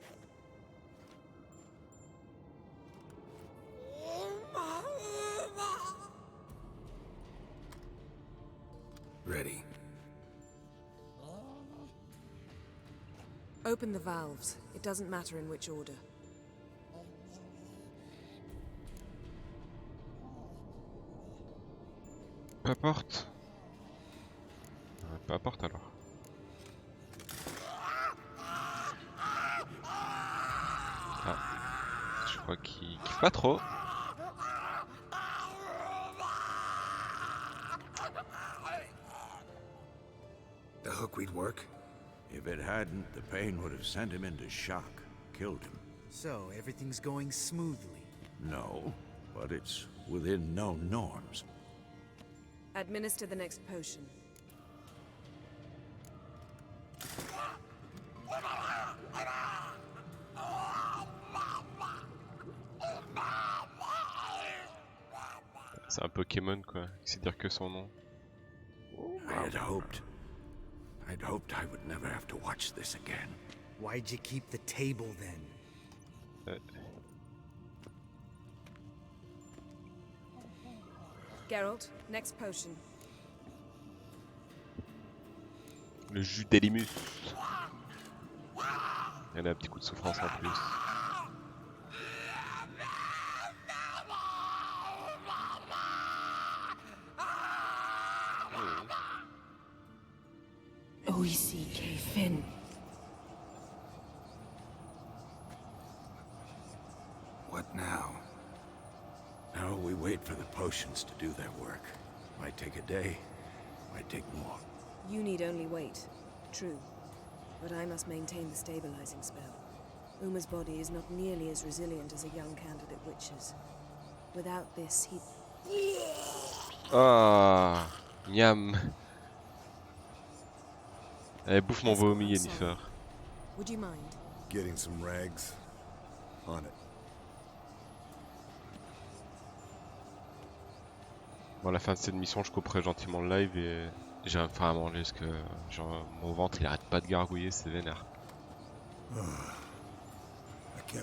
Ready. Open the valves. It doesn't matter in which order. Peu importe. Peu importe alors. Ah. Je crois qu'il kiffe pas trop. The hookweed work? If it hadn't, the pain would have sent him into shock, killed him. So, everything's going smoothly? No, but it's within known norms. Administer the next potion. C'est un Pokémon quoi, il sait dire que son nom. I'd hoped I would never have to watch this again. Why'd you keep the table then? Geralt, next potion. Le jus d'Elimus. Il y a un petit coup de souffrance en plus. Oisi Kefin. What now? Now we wait for the potions to do their work. Might take a day, might take more. You need only wait. True. But I must maintain the stabilizing spell. Uma's body is not nearly as resilient as a young candidate witch's. Without this, he... Ah, miam. Elle bouffe mon vomi, Yennefer. Would you mind? Getting some rags? On it. Bon, à la fin de cette mission, je couperai gentiment le live et j'ai un faim à manger parce que genre, mon ventre il arrête pas de gargouiller, c'est vénère. Et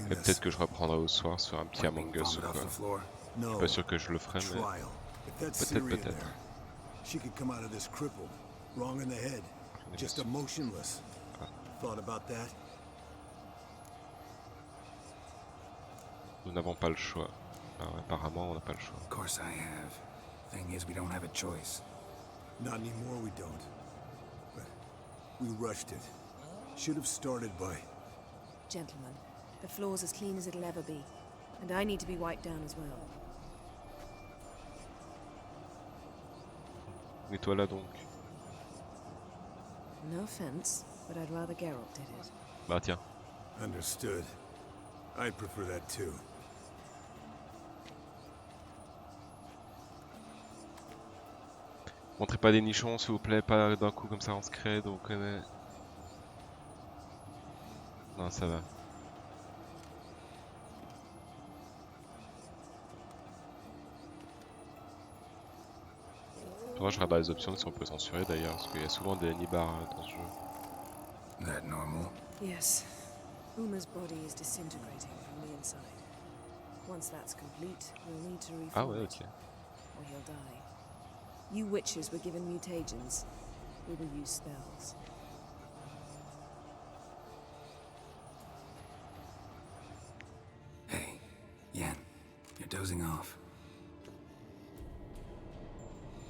peut-être que je reprendrai au soir sur un petit Among Us ou quoi. Je suis pas sûr que je le ferai, mais peut-être. She could come out of this crippled, wrong in the head, just emotionless. Thought about that? Nous n'avons pas le choix. Apparemment, on n'a pas le choix. Of course I have. Thing is, we don't have a choice. Not anymore, we don't. But we rushed it. Should have started by... Gentlemen, the floor's as clean as it'll ever be. And I need to be wiped down as well. Nettoie là donc. No offense, but I'd rather Geralt did it. Bah tiens. Understood. I'd prefer that too. Montrez pas des nichons s'il vous plaît, pas d'un coup comme ça on se crée, donc on connaît. Non, ça va. Moi je regarde les options si on peut censurer d'ailleurs, parce qu'il y a souvent des nibars dans ce jeu. That normal? Yes. Uma's body is disintegrating from the inside. Once that's complete, we'll need to reform ouais, it, ok. or he'll die. You witches were given mutagens. We will use spells. Hey, Yen, you're dozing off.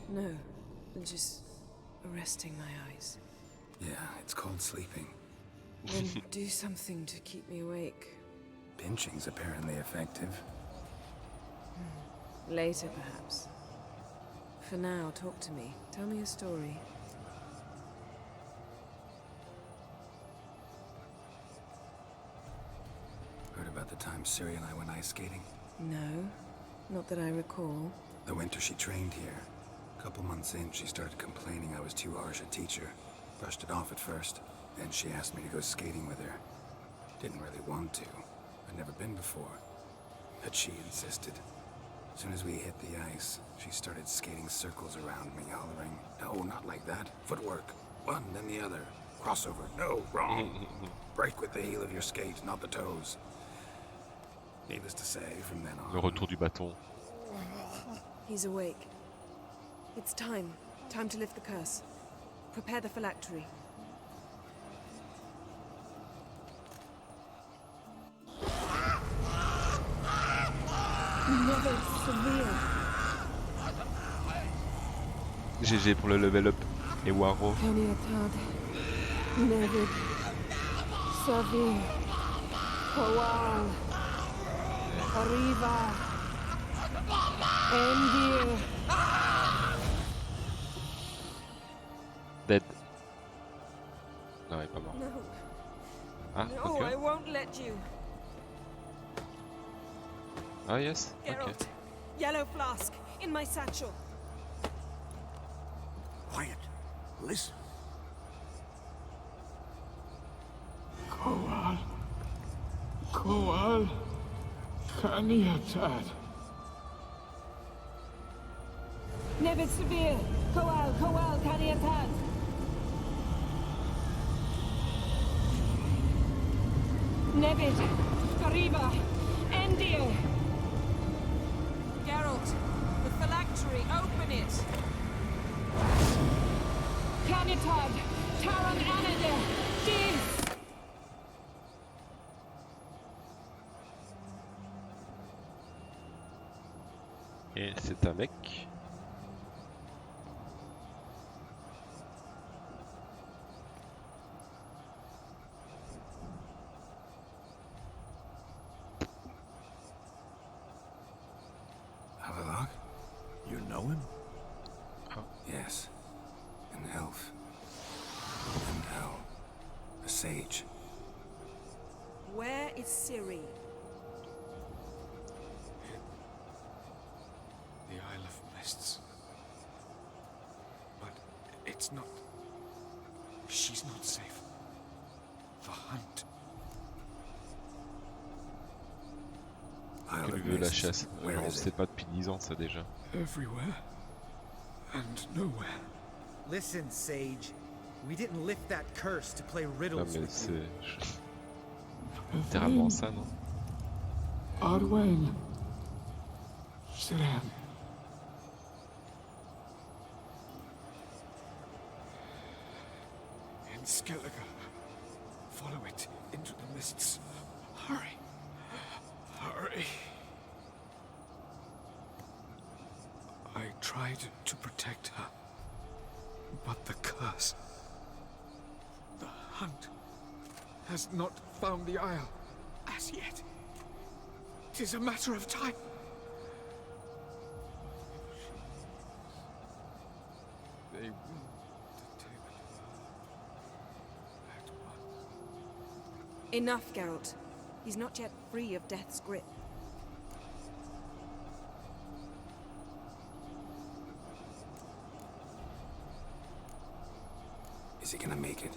No, I'm just resting my eyes. Yeah, it's called sleeping. Then do something to keep me awake. Pinching's apparently effective. Later, perhaps. For now, talk to me. Tell me a story. Heard about the time Ciri and I went ice skating? No, not that I recall. The winter she trained here. A couple months in, she started complaining I was too harsh a teacher. Brushed it off at first. Then she asked me to go skating with her. Didn't really want to. I'd never been before. But she insisted. As soon as we hit the ice, she started skating circles around me, hollering, "No, not like that. Footwork. One, then the other. Crossover. No, wrong. Break with the heel of your skate, not the toes." Needless to say, from then on... Le retour du bâton. He's awake. It's time. Time to lift the curse. Prepare the phylactery. Never severe. GG pour le level up. Et Waro. Never severe. Kowal. Arriva. Endir. Dead. Non, il est pas mort. No. Ah, No, ok. I won't let you. Ah, yes. Geralt, Ok. yellow flask in my satchel. Quiet. Listen. Kowal. Kowal. Kaniatad. Never severe. Kowal, Kaniatad. Nevid, Arriba, Endir. Geralt, the phylactery, open it. Canitad, Taran Anadir, Dis. Et c'est un mec. know him? Yes. An elf. And hell. A sage. Where is Ciri? The Isle of Mists. But it's not... She's not safe. The hunt. Quel veut la chasse? On sait pas depuis 10 ans ça déjà. Everywhere. And nowhere. Listen, Sage. We didn't lift that curse to play Non riddles mais with c'est you. littéralement ça, non? Arwen. Chillin. In Skellige. Follow it into the mists. Hurry. Hurry. I tried to protect her. But the curse. The hunt has not found the Isle as yet. It is a matter of time. They will detect her at once. Enough, Geralt. He's not yet free of death's grip. Is he gonna make it?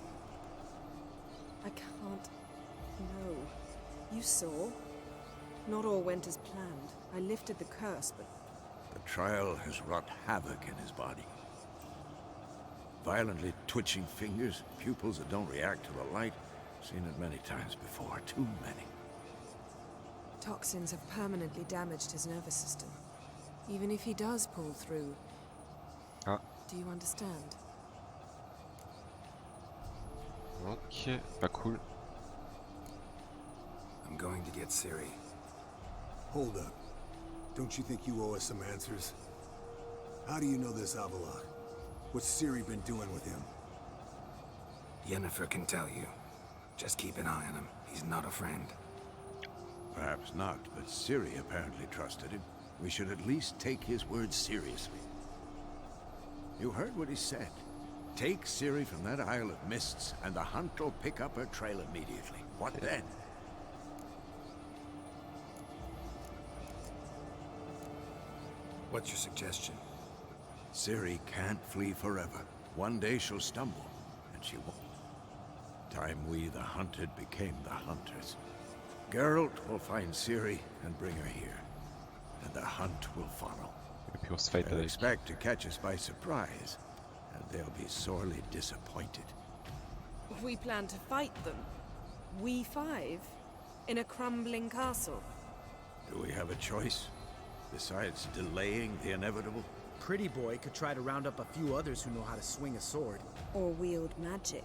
I can't. No. You saw. Not all went as planned. I lifted the curse, but The trial has wrought havoc in his body. Violently twitching fingers, pupils that don't react to the light. Seen it many times before, too many. toxins have permanently damaged his nervous system. Even if he does pull through. Ah. Do you understand? Ok, pas cool. I'm going to get Ciri. Hold up. Don't you think you owe us some answers? How do you know this Avalok? What's Ciri been doing with him? Yennefer can tell you. Just keep an eye on him. He's not a friend. Perhaps not, but Ciri apparently trusted him. We should at least take his words seriously. You heard what he said. Take Ciri from that Isle of Mists, and the hunt will pick up her trail immediately. What then? What's your suggestion? Ciri can't flee forever. One day she'll stumble, and she won't. Time we, the hunted, became the hunters. Geralt will find Ciri and bring her here, and the hunt will follow. Et puis on se fight They'll avec. expect to catch us by surprise, and they'll be sorely disappointed. We plan to fight them. We five? In a crumbling castle? Do we have a choice? Besides delaying the inevitable? Pretty Boy could try to round up a few others who know how to swing a sword. Or wield magic.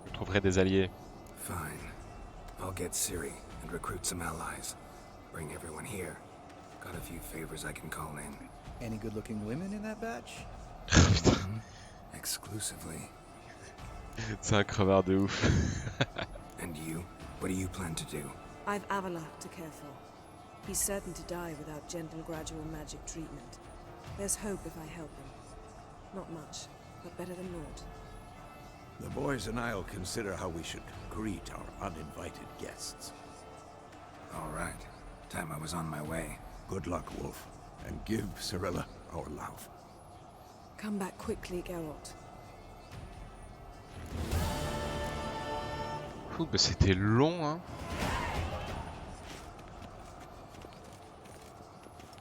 Je trouverai des alliés. Fine. I'll get Ciri and recruit some allies. Bring everyone here. Got a few favors I can call in. Any good-looking women in that batch? Exclusively. C'est un crevard de ouf. And you? What do you plan to do? I've Avalok to care for. He's certain to die without gentle, gradual magic treatment. There's hope if I help him. Not much, but better than naught. The boys and I'll consider how we should greet our uninvited guests. All right. Time I was on my way. Good luck, Wolf, and give Cirilla our love. Come back quickly, Geralt. Ouh, bah c'était long, hein.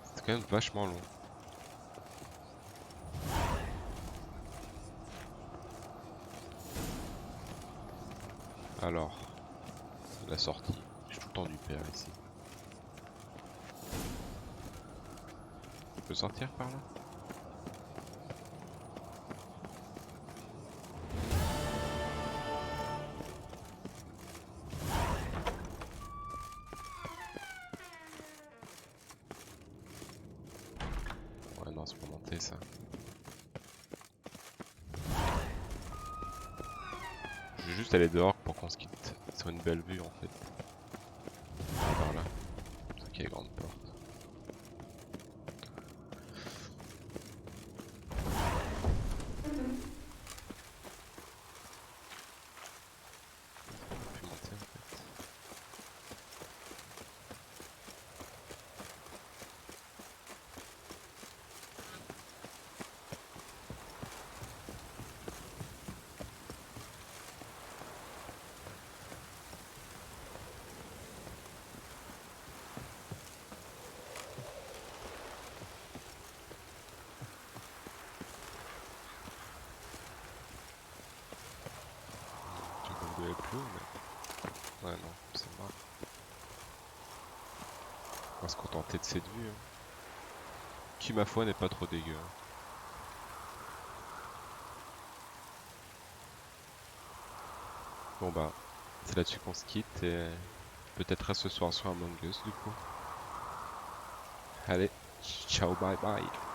C'était quand même vachement long. Alors, la sortie. J'ai tout le temps du père ici. Je peux sortir par là? Ouais, non, c'est pour monter ça. Je vais juste aller dehors pour qu'on se quitte sur une belle vue en fait. Par là. C'est ça qui est grande porte. aller plus haut, mais... Ouais, non, c'est mort. On va se contenter de cette vue. Hein. Qui, ma foi, n'est pas trop dégueu. Hein. Bon bah, c'est là-dessus qu'on se quitte et peut-être à ce soir sur Among Us du coup. Allez, ciao, bye bye.